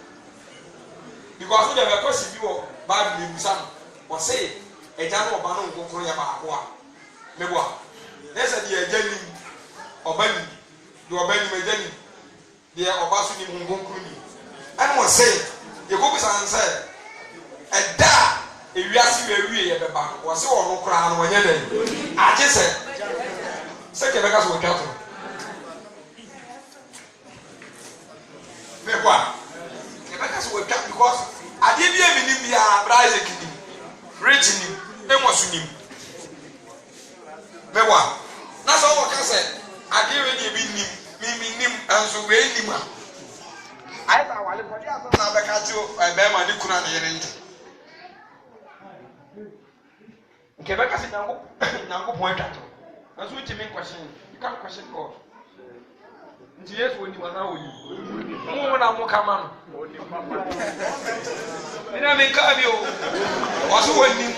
A: because we have a question you Bible in some or say a general banner go for your back. Maybe there's a dear Jenny or Benny, you are Benny Medeni, dear Obasuni Munguni. And was say, you go and say, and that if you ask you a back was all no crown when you're I just said, second because we got me what? Because I didn't even be a bride, rich in him, and was in him. Mewa, that's all I can say. I didn't even him, and so we him. I thought I was going to catch you, and then I couldn't. Quebec is now point at all. That's what you mean question. You can't question God. Yes, when you are now, when I'm come on. And I mean, Cabio was winning.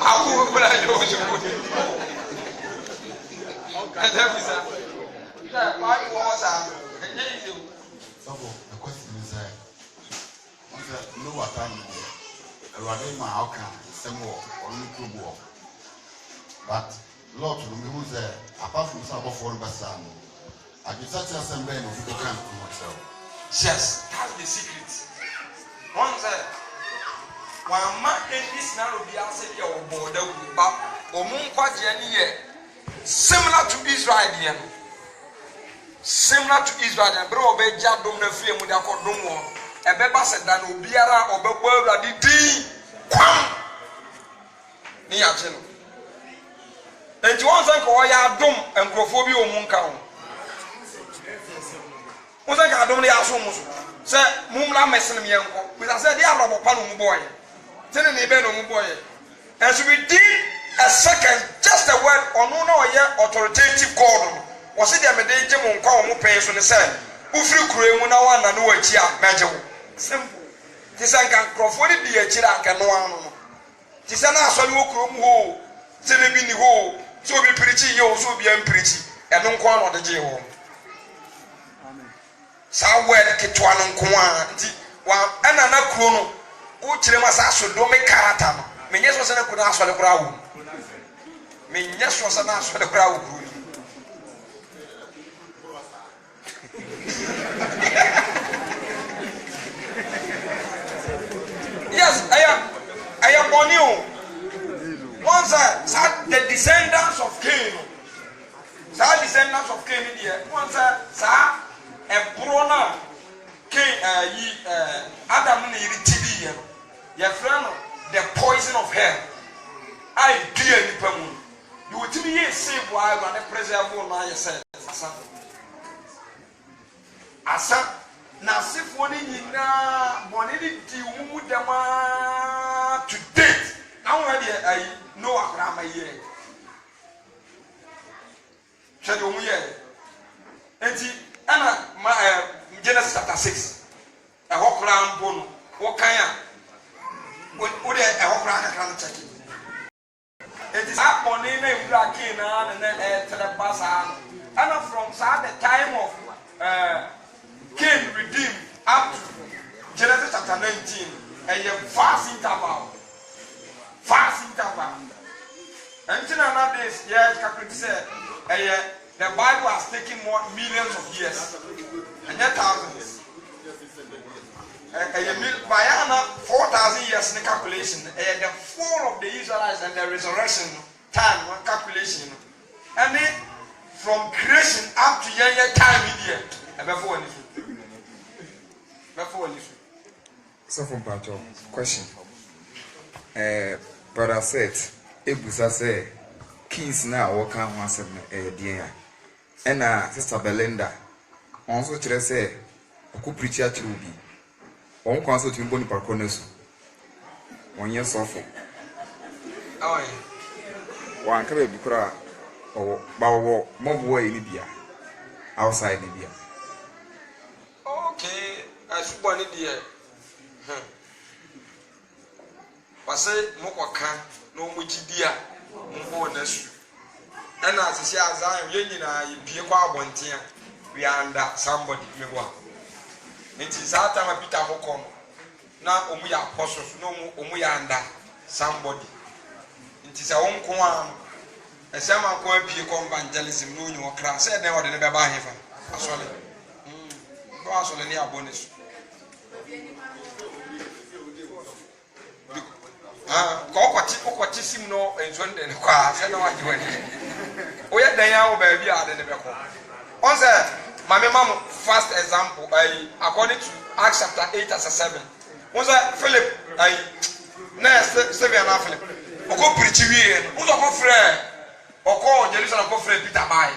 A: I will put out your and that why was I?
B: The question is, no, what I'm running my outcome, some more, only two more. But Lord, who's there, apart from some of one person. I just such as some men who can't come myself.
A: Yes, that's the secret. Once wama any scenario bi ase ye obo da ba omu nkwaje ne ye similar to Israel there no similar to Israel and bro obeja dom na fie mu da kodom wo ebeba se da na obiara obegbo awurade din kwam ni ya je no enti won san ko ya dom enkrofo bi omu nka ho won san ka dom ne ya so mu so se mumla mesin me enko we say dey arobo pa no mu boy tene ne be no mu boy and so we did a second just a word ono na oye authoritative God wo se dey me dey je mu nka o mu pen so ne say ufiri kuro emu na wa na no wachi a meje wo simple ti san kan krofo ni di achi ra kan no anu no ti san na asori wo kuro mu ho tene bi ni ho so bi preach yo so bi am preach eno nko anu de je wo sa word ketwa no nko a nti wa ana na kuro no o kire ma sa so do me karata no menye so se na kuna asole kura wo menye so se na asole kura wo kuro yes I am born you once the descendants of Cain there once sa Ebrona Cain Adam ni ritidi ye friend the poison of hell I dear ni pamu you will tell me save why na preserve na yourself asa na sifo ni nyina boni di wumu dema to date now we ai no akra ma ye chede omu ye enti ana Genesis chapter 6 e hokra mbo no wo kan a wo de e hokra kakra no check enti sa boni na ewura kin na telepasa and from the time of Cain redeemed up to Genesis chapter 19 a vast interval. And nowadays, yes, Catholic said the Bible has taken more millions of years and yet thousands. By 4,000 years in the calculation, the fall of the Israelites and the resurrection time, one calculation, and then from creation up to year time immediate.
I: So from Pacho, question. Brother said, Ebusa say, keys now walk on once a dear. And Sister Belinda also say, I could preach at you be. One consult in Bonnie Parcones. 1 year sofa.
A: Oh,
I: one can be cry or bow more boy in Libya. Outside Libya.
A: Okay, I should want it here. Wase mokwaka no muchidia mbo nasu ana asisi azan yenyina yepie kwa abontia we under somebody megwa nti sata ma Peter mokon na omu ya apostles no omu ya under somebody nti sa wonko a esema ko apie ko evangelism no nyu okra say na wode ne beba hefa asole do asole ni abonesu kokwati sim no enzonde ne kwa se na waji wani oya dan ya wo ba bi ade ne beko on say mame mam first example according to Acts chapter 8 verse 7 on say Philip na Stephen na Philip oko preach wie on so ko frere oko Jerusalem ko frere Peter bai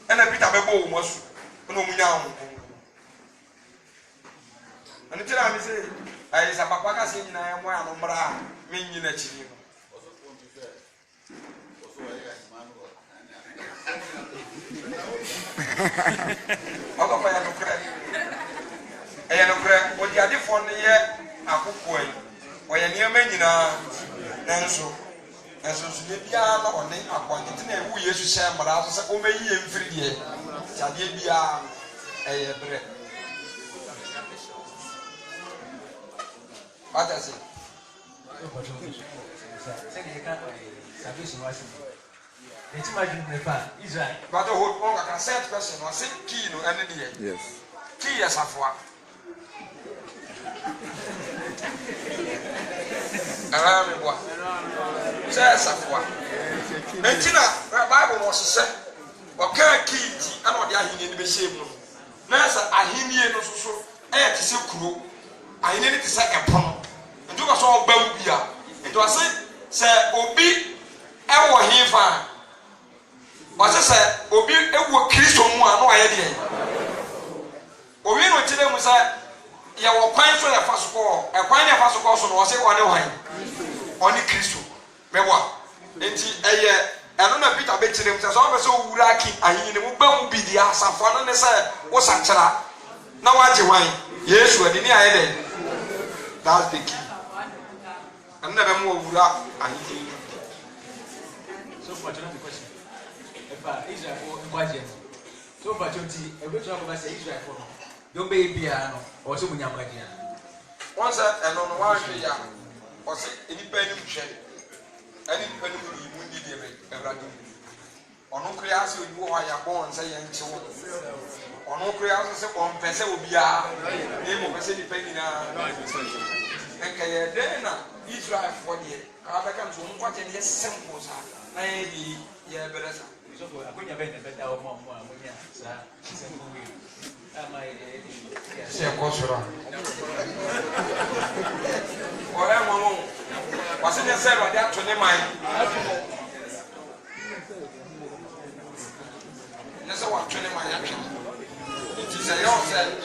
A: na Peter be bo wo so na omunya ho ani tira mi say sa papa ka se nyina ya mo ya no mra me nyina chiri Ogo pa ya no kre o di ade fo ne ye akoko yi o ye ne ma nyina nanso so ye bia na o ne akwante na ewu Yesu sha mra so se o meyi ye mfiri die chade bia ye bre what does it?
H: Israel.
A: But the whole one can set question was it key no any day.
I: Yes.
A: Key as a me boa. Say safwa. Entina Bible was say oka kiti ana ode ahini ni be shame no. Na sa ahini no so e ti se kuro. Ahini ni ti se epon. Ntu ka so oba bia. Ntu ase se obi e wo hifa. Wase se obi ewo Kristo mu a no aye de. Owi no tire mu sa ya wo kwan so ya fa so ko e kwan ya fa so ko so no wase wo ne wan. Oni Kristo. Mewa. Enti eye eno na Peter be tire mu sa so be so wura ki ahini ne mu ba mu bi dia asafo no ne se wo sanchera. Na waje wan. Yesu adi ni aye de. That's the key. I'm never more wura ahini.
K: So for the question. Israel for Ngwaje. So for Choti, every time I say Israel for don't be piano or so munya Ngwaje.
A: Once and on one ya or say any penny share. Any penny you need the Ebradu. On no creas you are born say and so on no creas say on Pesa will be a name of a penny now. And then Israel for the African so much and yes simple sir. Maybe yeah better. So I couldn't have been a better or more ammonia, sir. Am I say a culture? Or am I? Was it a server that to the mind? That's what 20 my action. It is a young set.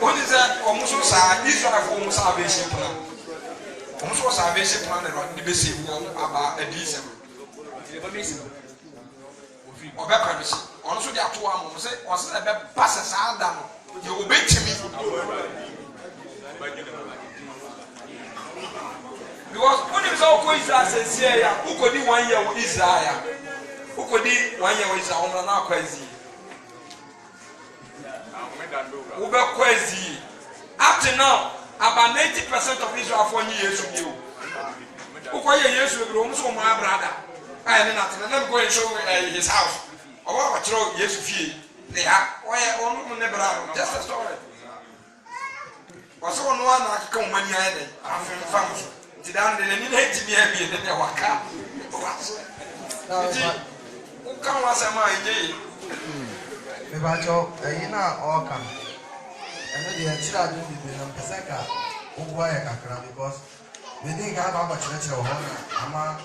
A: What is that? Almost Israel for salvation plan. Almost salvation plan and the basic one about a decent. Or back also, there are 2 hours. Was a passes are done. You will beat me. Because when it's all going to say, who could do 1 year with Israel? Who could do 1 year with Israel? Now crazy. Ube crazy. Up to now, about 90% of Israel for years with you. Who call you years with rooms for my brother? I did not let him go and show his house. Or what throw yes fee. They are why never just a story. Was on one I come when you had it. I'm from France. Did I need to be happy and then walk up? Who come was a mind?
L: Mebacho, na oka. And the children will be on Pesaka, Uguay Kakra, because we didn't have our church or Ama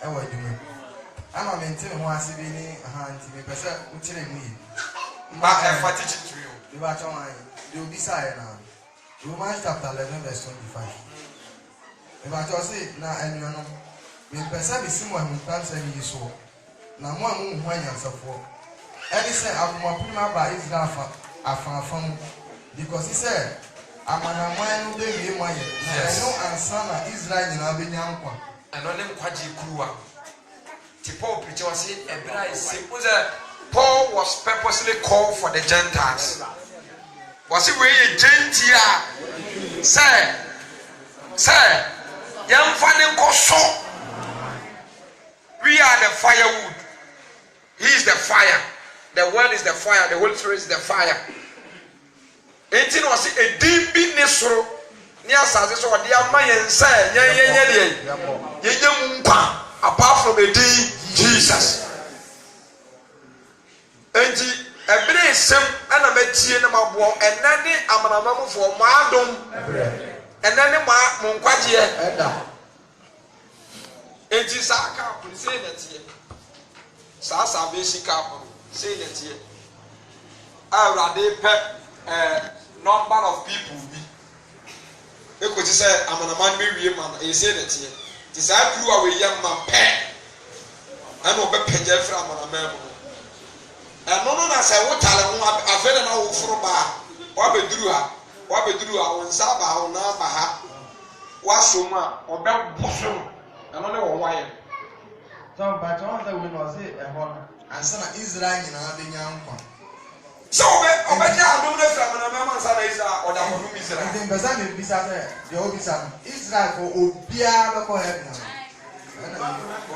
L: a wedding. I'm a maintain one civilian hand to be Pesa, which is me.
A: But I fight it to you.
L: Mebacho, you'll decide now. Romans chapter 11, verse 25. Mebacho say, now, and you know, we Pesa be similar with times and you saw. Now, one who wants for. And he said, I'm going to put my body from because he said, I'm going to mind the way my no answer Israel in Abinyampa.
A: And on them Kwaji Krua. Tipo preacher was it a bride. Paul was purposely called for the Gentiles. Was it really Gentia? Say, young Fanning Koso. We are the firewood. He is the fire. The word is the fire. The Holy Spirit is the fire. Anything was a deep business. Near Sazi, so the Amayan say, apart from the day Jesus. And a bit sim and a metier and a war, and then I'm a mamma for Madum, and then a Monquadia. And Saka, say that here. Sasa basic up. Say that here. I rather pet number of people be. You could say, I'm a man, maybe a man, you say that here. This I grew away young man pet. I know better from a man. And no one has a water, I fell an old from bar. What be drew her? What be drew her on Saba or Nabaha? What's so much or belt bosom? I don't know why.
L: So, but all the women was it a honor. And some Israel in Abinyampa.
A: So, I bet you don't know from a man's or the room is
L: I think Bazan is the Obisam Israel for Obia for heaven.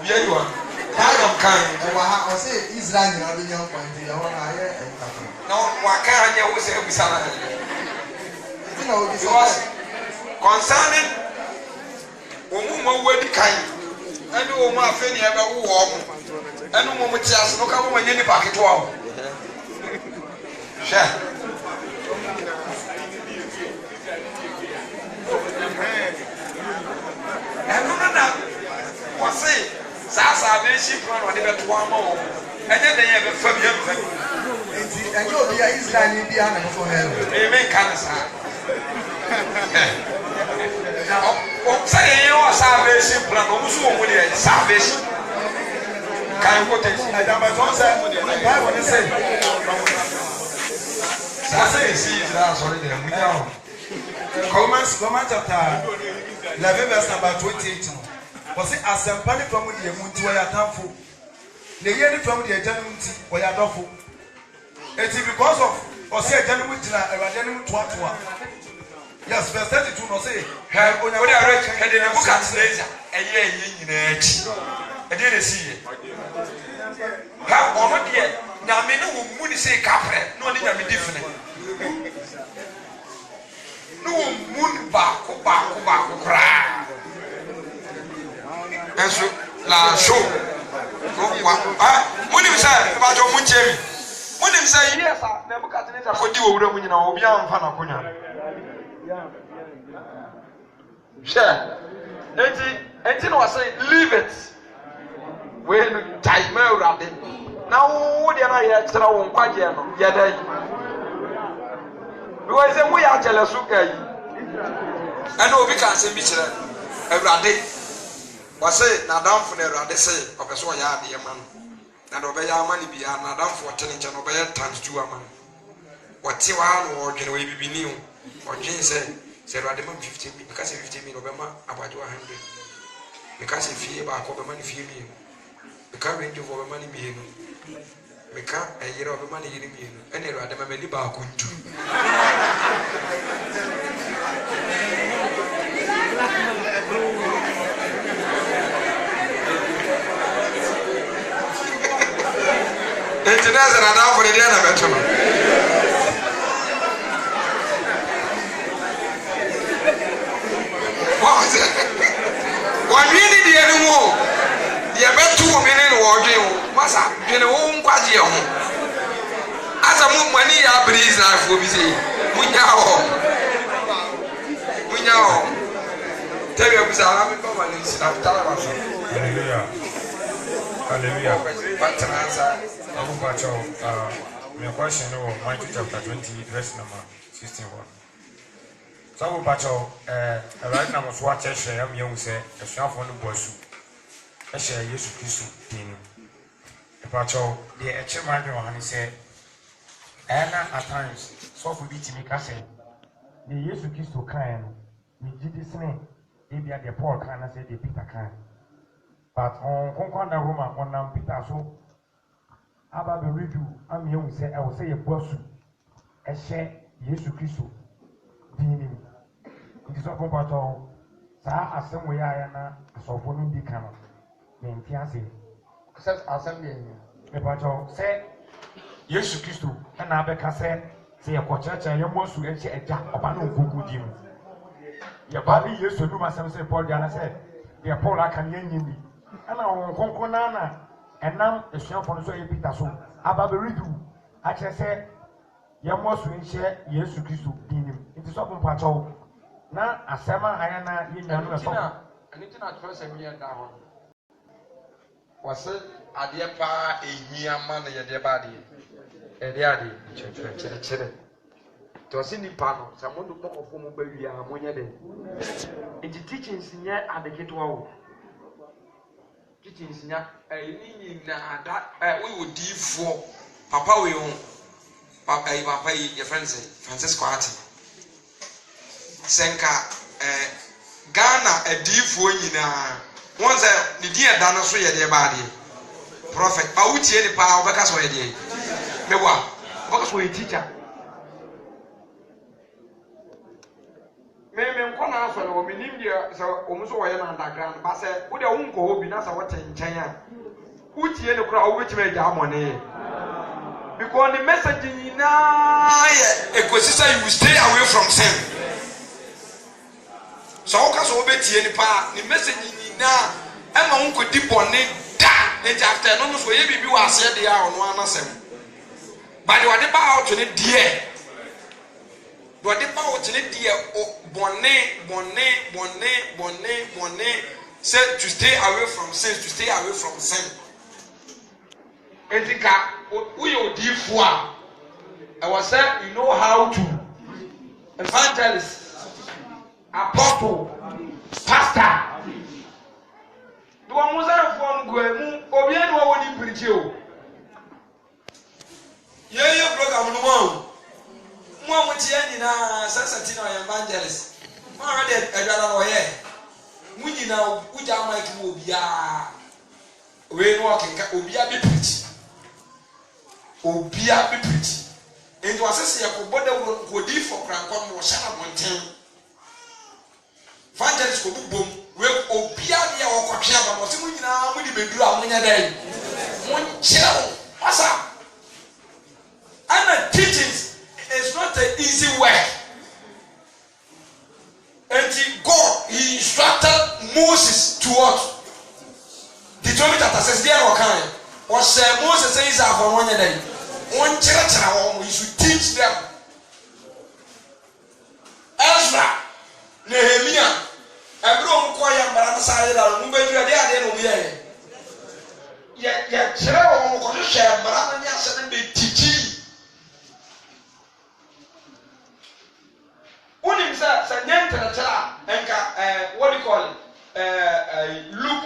A: Here you are.
L: Israel nyina bi nyam point ya ho na aye
A: no waka anya wo se abusana because concerning omumo wadi kan ene omu afeni ebe wo wo ene omu ti ase no ka bo manye ni paketo awo sha eno na wase sa be shi plan wo de beto ama wo enye den ye be fam ye mfa
L: enti enye obi a Israel ni bi ana so hell
A: amen kan sa say you salvation plan o musu wo de salvation kan ko te
E: number 1 say Bible say
A: see Israel sorry there we now
E: Romans chapter 11 verse number 28 was it asempani from the munti wa yatamfo na yeni from the aganu nti wa yadofo it is because of o say aganu mutira ewade ne mutoatoa. Yes, verse 32 no say
A: he onya we are he de book at laser eye nyina achi e de na see ha ono de na me no mu ni say kapre no ni nya me different no mu ba ko kra enso la show muni msa ba jo mu nchemi muni msa yes na book at laser ko di wo wura mu nyina obi amfa na konya share. Enti no say leave it. When time around it. Now what dey na here extra won kwaje no. Ye dey. Because say we are jealous kai. And obi can say bi kire. Ewrade. Wa say na damfo na ewrade say obeso ya ade ma no. Na do be ya ma ni bia na damfo tene nche no be times 2 ama. Wati wa no odwene we bibini o. Odwen say say ewrade ma 50 because 50 million obema abajo 100. Because if you ba ko be ma ni fie mi. Because range of obema ni mi no. Because a year obema ni yiri mi no. Ene ewrade ma mani ba ko ntu. Engineers na down for the day na beto no. One really the animal. The beto women in warding. Masa, you know, nkwaji ho. Asa mu money ya breeze na for bi say. Munya ho. Tell you bisa na me come and sit after that.
D: Hallelujah. Hallelujah.
A: But answer
D: my question is Matthew chapter 20, verse number 61. So, Pacho, right now, was what I share. I'm young, say, a shop on the boss. I share Jesus Christ. Pacho, the HMI, and he said, Anna at times, so for beating me, I said, the Jesus Christ to kind, me did this name, maybe at the Paul can I say, the Peter can. But on Concorda Roma, on Peter, so. Aba be review am you say I will say a boss e share Jesus Christ dini it is open pato sa asem we ya na asofo no di kan me ntiase says assembly e pato say Jesus Christ na abeka say say e ko church ya mosu e che eja oba no nkoku di mu ya ba bi Jesus no ma say Paul dia na say dia Paul aka ne nyimi ana won konko na enam esuafo no so ye Peter so aba be redu a che se ye mosu nche Yesu Kristo dinim it is open pacho na asema aya na ye nyanu e so
A: aniti na tfere se mi enda ho wase ade pa ehia ma na ye de ba de ade chere to si ni pa no sa mo do pokofo mo ba wi a mo nye de enti teachings nye ade ketwa wo teachings nya ni na ada we would for papa we on papa your friend say Francisco Ati senka Ghana edifo nyina won say the dia da no so ye de ba de prophet ba wutie ni pa obeka so ye de mewa obeka so ye teacher me nkona so no me nim dia so omuso wo ye na underground ba say wo de wo nko hobi na sa wo tenchen a
C: utie ne kura wo betime ja amone because the message nyina ekosisa you stay away from sin so o ka so obetie ni pa the message nyina ema unko di bone da e after no so ye bibi wa ase de a ono anasem but the wade ba out ne die the wade ba out ne die bone said to stay away from sin, to stay away from sin. And think we are deep for. I was saying you know how to evangelist, apostle, pastor. Do one more from Guemu, Obian, what would you preach you? Yeah, program no more. More with Yanina, Sassatino evangelist. Already, I got away. Mujina uja mic obia we no kenka obia be preach ento asese ya koboda ko di for krankom wo sha monten evangelist ko bubom we obia dia wo kwatwe aba no se mujina mudi beduru amunya dai mon chiro asa and teachings is not an easy work. And God, he instructed Moses to what? Deuteronomy chapter 6, there was Moses says for 1 day. One church, you should teach them. Ezra, Nehemiah, everyone quiet, but I'm sorry that I'm going to be there. Yeah, children, but I'm not saying they teaching. What do you call it? Look,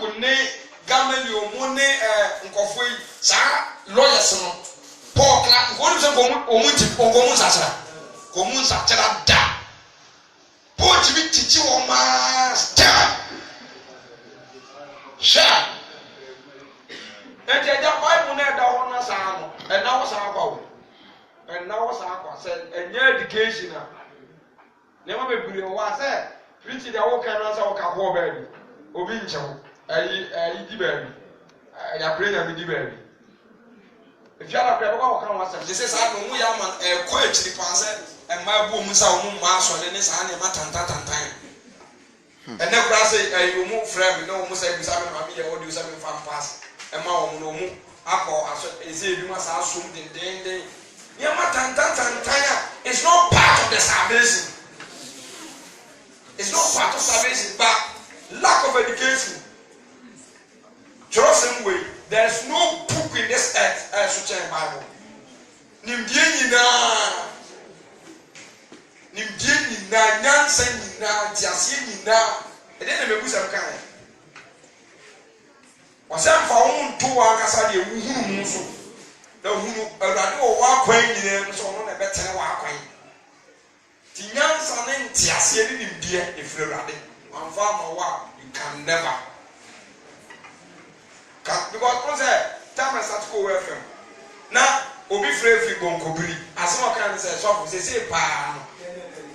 C: Gamelio, Mone, Nkofui, Sarah, lawyers, Paul Clark, what is a Comun Satra, da. Put me teaching on master. Sure. And the Bible never on us, and now was our and now was our said, and your education. Never be brilliant. What I said, preaching the whole kind of our baby. Obincho, I baby. I pray that we baby. If you are a prayer, they say, I know we are quite cheap answer, and my woman's our moon master, and this animal time. And never say, you move frame, no more say, Simon, or do something from pass, and my own no more. Apple, as if you must assume the day. It's not part of the salvation. It's not part of salvation, but lack of education. Just same way, there's no book in this earth as a Bible. Nimdienina, Nyansenina, Tiasinina, and then the Muslim kind. Was I found 2 hours a day? The who walk when you them so on a better walk. Tinyansa ne ntiase ne nimdie efrewade amfa ma you can never because time start go FM na obi free bonkobiri asema kan say so say pa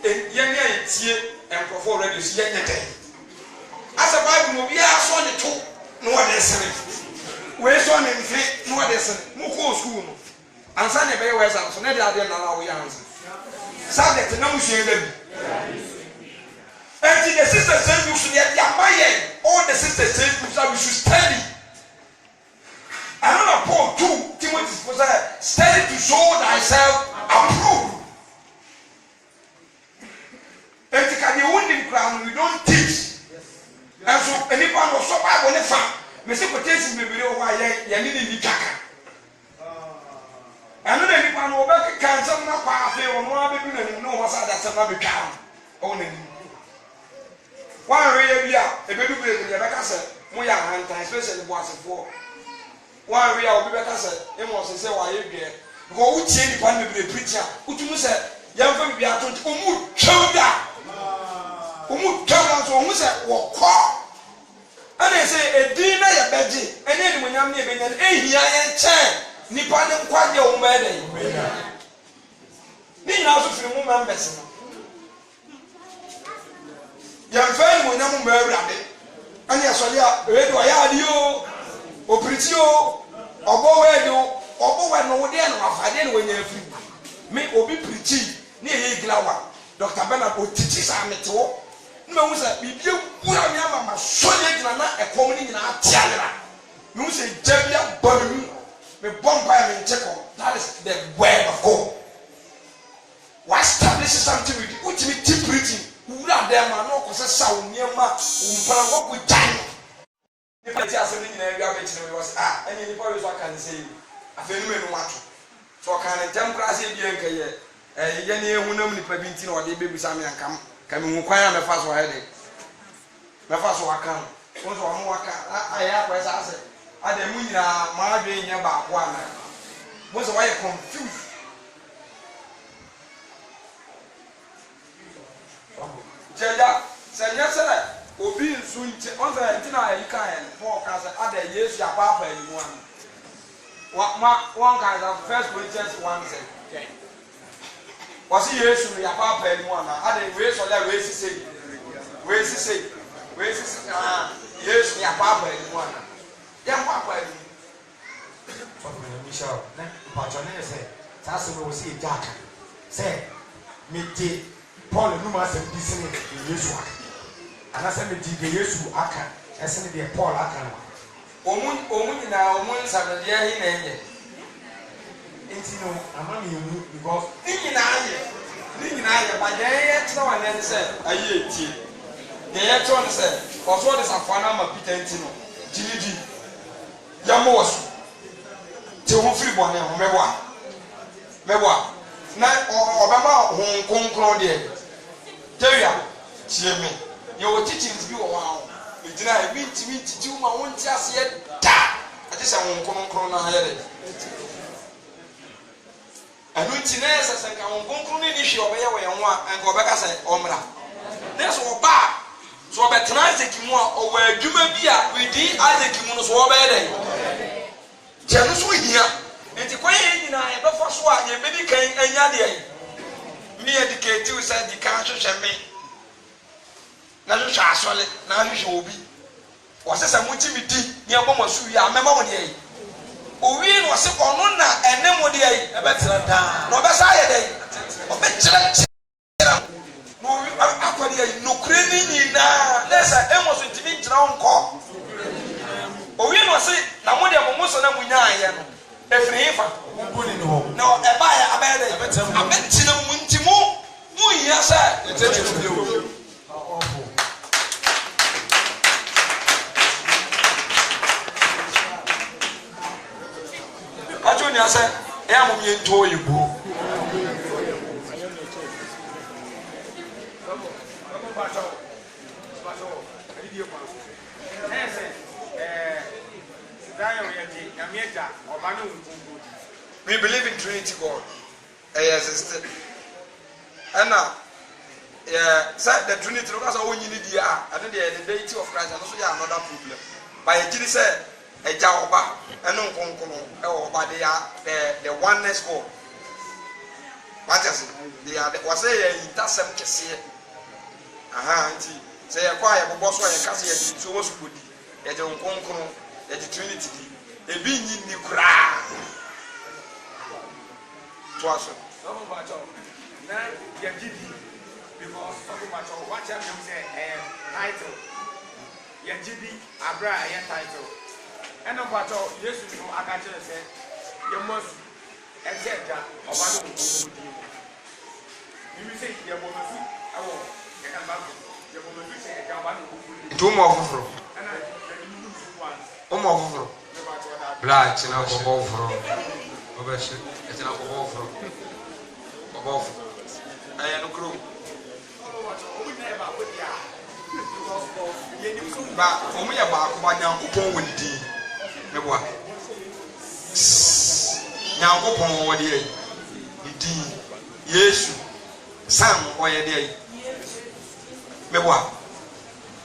C: no yenya etie emprofo radio si yenya den asa Bible no bi aso ne to no wade sene we so ne mfi no wade sene mu ko school no ansa ne be we sam so ne dia de na wo ya ansa subject na mushie dem and the sister says you should all the sisters say we should study. Another Paul 2 Timothy was study to show thyself approved. And the crown we don't teach. And so anyone was so bad when they found we say potential maybe why you need the kaka. And then anyone will back cancer not pass or more be no what's that's another count. Only one real a baby with the Rebecca Moya Hunter, especially once and for one real Rebecca said, it was to say why you get. Go change the family preacher, who said, young family are told Umu Choda. Umu Choda, so who said, what call? And they say, a dinner, a bedgy, and then when I'm near an 8 year and 10, Nippon and quite your wedding. Need also for the woman better. Young friend will never marry and yes, I read why are you? O pretty, obo we no wo de no afade no wanya afi me obi preach ne ye glawa Dr. Bernard o teach sa metewo me hu say bibie wura me ama ma so ye gina na ekom ni nyina atialera me hu say jabia bomu me bomba me ncheko. That is the word of God. What establishes something with ultimate deep preaching. Wura dem no ko say sa uniema umpara wo ku tan. If you are saying in a garbage, was and you probably can say, I feel no matter. So can a temporary be a yenny woman preventing or the baby Sammy and come coming quite a fast headache. My first work come. Was one more I have as I said. I the moon my being about one. Was why confused. Jaja, say yes, obi nsu nche onse ntina yi kan for kan say ada Yesu ya papa yi mu an one kind of First Corinthians 1 say okay was Yesu ya papa yi mu an ada we so le we sise Yesu ya papa yi mu an ya papa yi
K: so me Michelle na patron say ta se we see jaka say me ti Paul no ma say bi sine Yesu aka anase me di Yesu aka esene de Paul aka no
C: omun na omun sabe de ahi na enye
K: enti no ama me emu because
C: ni nyina aye ba de ye tna wa na say aye etie de ye tro ne say oso de safana ma Peter enti no jilidi ya mo wasu te ho firi bone ho meboa na obama hon konkron de tewia tie me your teachings be wow. We deny minti ma wonti ase da. Ati se won konkron na hayere. Anu ti na ese se ka won konkron ni hwe obeye we yan wa anka obeka se omra. Na so oba so obetena Isaac mu a owa adwuma bi a wedi Isaac mu no so obeye den. Je no so hia. Enti kwaye nyina e befa so a ye bedi kan anya de ai. Me educate you say di kan hwehwe me. Na jo asole na hwehwe obi o se se muti midi ni agbomo su ya mema mo de yi owi no se ono na ene mo de yi e betira da no be sa ye de o be kire no akwari yi no kure ni nyina na se emo so ntimi ngira onko owi no se na mo de mo so na munya aye no efiri fa mboni no no e ba ya abe de abetira mu ntimu mu hia se etetu Ajuni ase e amu mi ento oyibo we believe in Trinity God existed and now say the Trinity because all you need the deity of Christ and also another problem but it say eja oba eno nkonkono e oba they are the oneness God what is they are was say intasem kese nti say e kwa ye bobo so ye kase ye so wo supodi e je nkonkono e je Trinity di e bi nyi ni kura to aso
K: so mo ba cho na ye gidi because so mo ba cho what you say title ye gidi abra ye title eno bato Yesu no aka kire se ye must ejeja oba no ko di mi say ye mo mesu awo ye kan ba ye mo mesu say eja oba no ko di
C: to mo ofoforo
K: ana ye mu su once
C: o mo ofoforo bla china ko ofoforo oba shi china ko ofoforo oba ofoforo aya no kro ba omu ye ba ko ba nyankopon woni din meboa nyankopon wo de yi din Yesu sam oye de yi meboa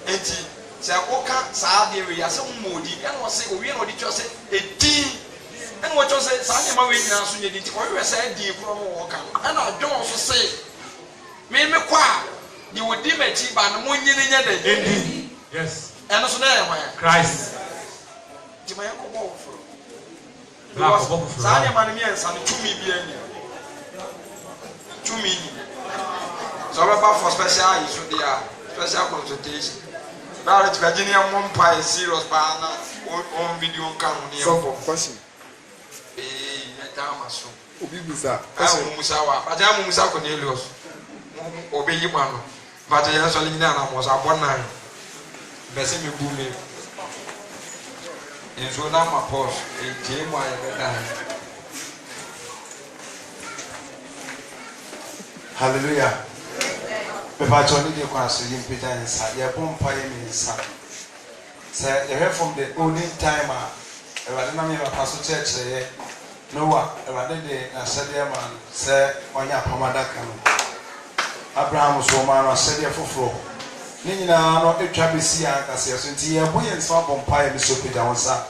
C: enti se akoka saa de we ase mmodi en wo se owie no de cho se edin en wo cho se saa ne ma we nyina so nyedi nti ko we se edin kro no wo ka en adwon so se me kwa di wo di mechi ba no mo nyine nya de edin yes en so na e hwan Christ ti ma yakọ bọ ofuro Sani mani mi ensa ni tumi bi eni. Tumi. So we ba for special issue there, special consultation. Now it's Virginia Mumpa is serious banana on video can
I: So question.
C: Tamaso.
I: Obi busa.
C: Musawa. But I'm Musa Cornelius. Obey you man. But I also live now was a 1 9. Bessie me boom. In so now my post, a game I
E: Hallelujah. Papa Johnny de Quasi in Peter and Sa, your bomb pie in his son. Sir, you heard from the olden timer, a Radinami Apostle Church, Noah, a Radin, a Sadia man, Sir, on your Pamadakano. Abraham was Roman or Sadia for floor. Nina, not a Trabisi, and as your Sinti, a boy and swamp on pie, Mr. Peter on Sa.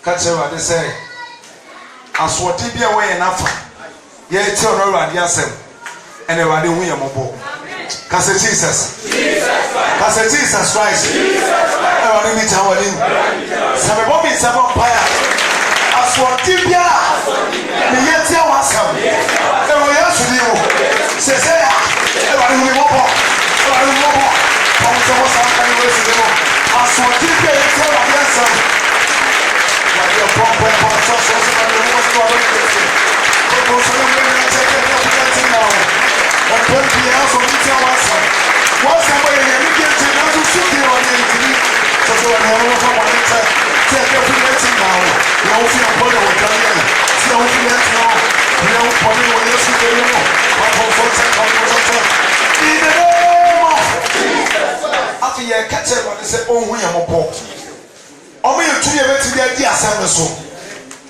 E: Catch what they say. As what he be away enough. Yet, tell no radiasem. And a radi we are mobile. Cause Jesus. Cause Jesus Christ. I want to meet our name. Some Bobby Savapire. As for Tibia, the Yetia was come. And we are to you. Says, I want to be mobile. I want to be mobile. As for Tibia, you tell me, yes, sir. What your proper process of the and 20 years of each one. Once somebody get to know to shoot you on the internet, so I never from one time. Take every letting now. You don't feel a bottle of Daniel. See how you let know. You don't put me when you see the room. One for 4 seconds. In the name of Jesus. After you catch it, they say, oh, we are more. Only 2 years to get the assembly soon.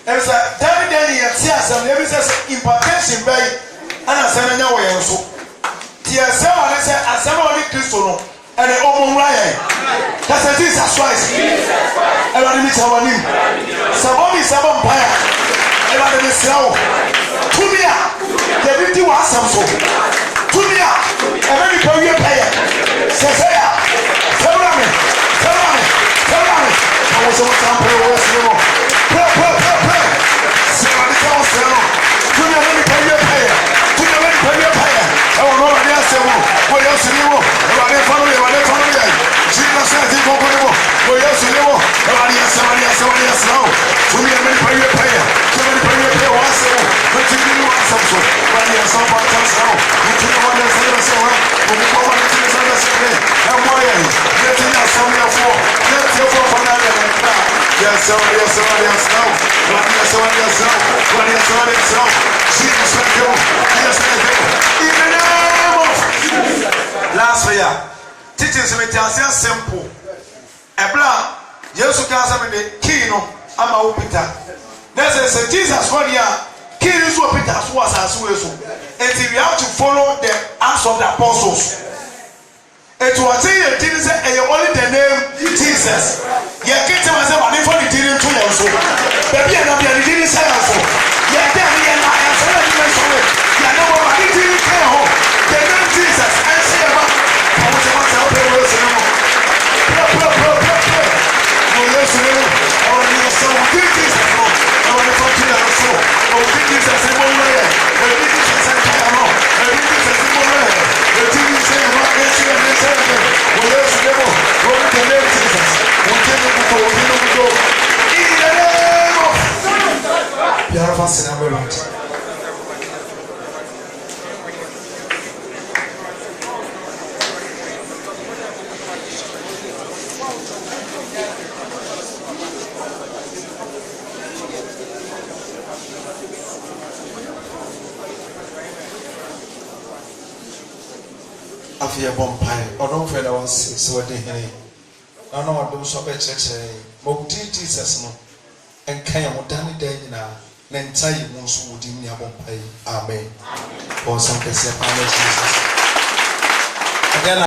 E: There's a Danny and Tias, and there is an impartation by. And I said, no way, so. TSM, I said, I said, only Christo, and the Omo Ryan. That's a Jesus Christ. I want to meet our name. Somebody, some empire. I want to miss now. Tumia, the beauty was some so. Tumia, a very career player. Cesarea, tell me. I was on some prayer. Pray. Somebody tells them, Tumia, let me pay your player. I will not be asked. What else do you want? About their family, Jesus says, you go for them. What else do you want? About somebody else now. To me, I'm going to pay your player. Somebody pay your player once. But you didn't want something. But you have some parts now. You took the one that's in the same way. But you go on to the same way. And why are you? Letting us some of your Let's go for another. Yes, somebody else now. Somebody else now. Jesus, thank you. Yes, thank you. In the name of Jesus. Last year, teachings me are simple. Ebla, Jesus can say the key no, I'm a Peter. There's a Jesus one year. Key is what Peter was as well. And we have to follow the acts of the apostles. It was a thing say only the name Jesus. You can't tell us about the didn't do so. Baby, and I'm the didn't say so. Yeah, then we are not as well as so. Yeah, no one didn't care home. The name Jesus and say about how much of us are paying us no. Yes, no. Our new son did Jesus. Our new son did so. Our Jesus is one way. The Jesus is no. The Jesus is one way. The Jesus is one way. Afia Bompire, or don't feel I was so day. I know what those of a church, but Jesus no, and Kaya Motani Day now, then tell you most would in your Bompire. Amen. For some person, Jesus.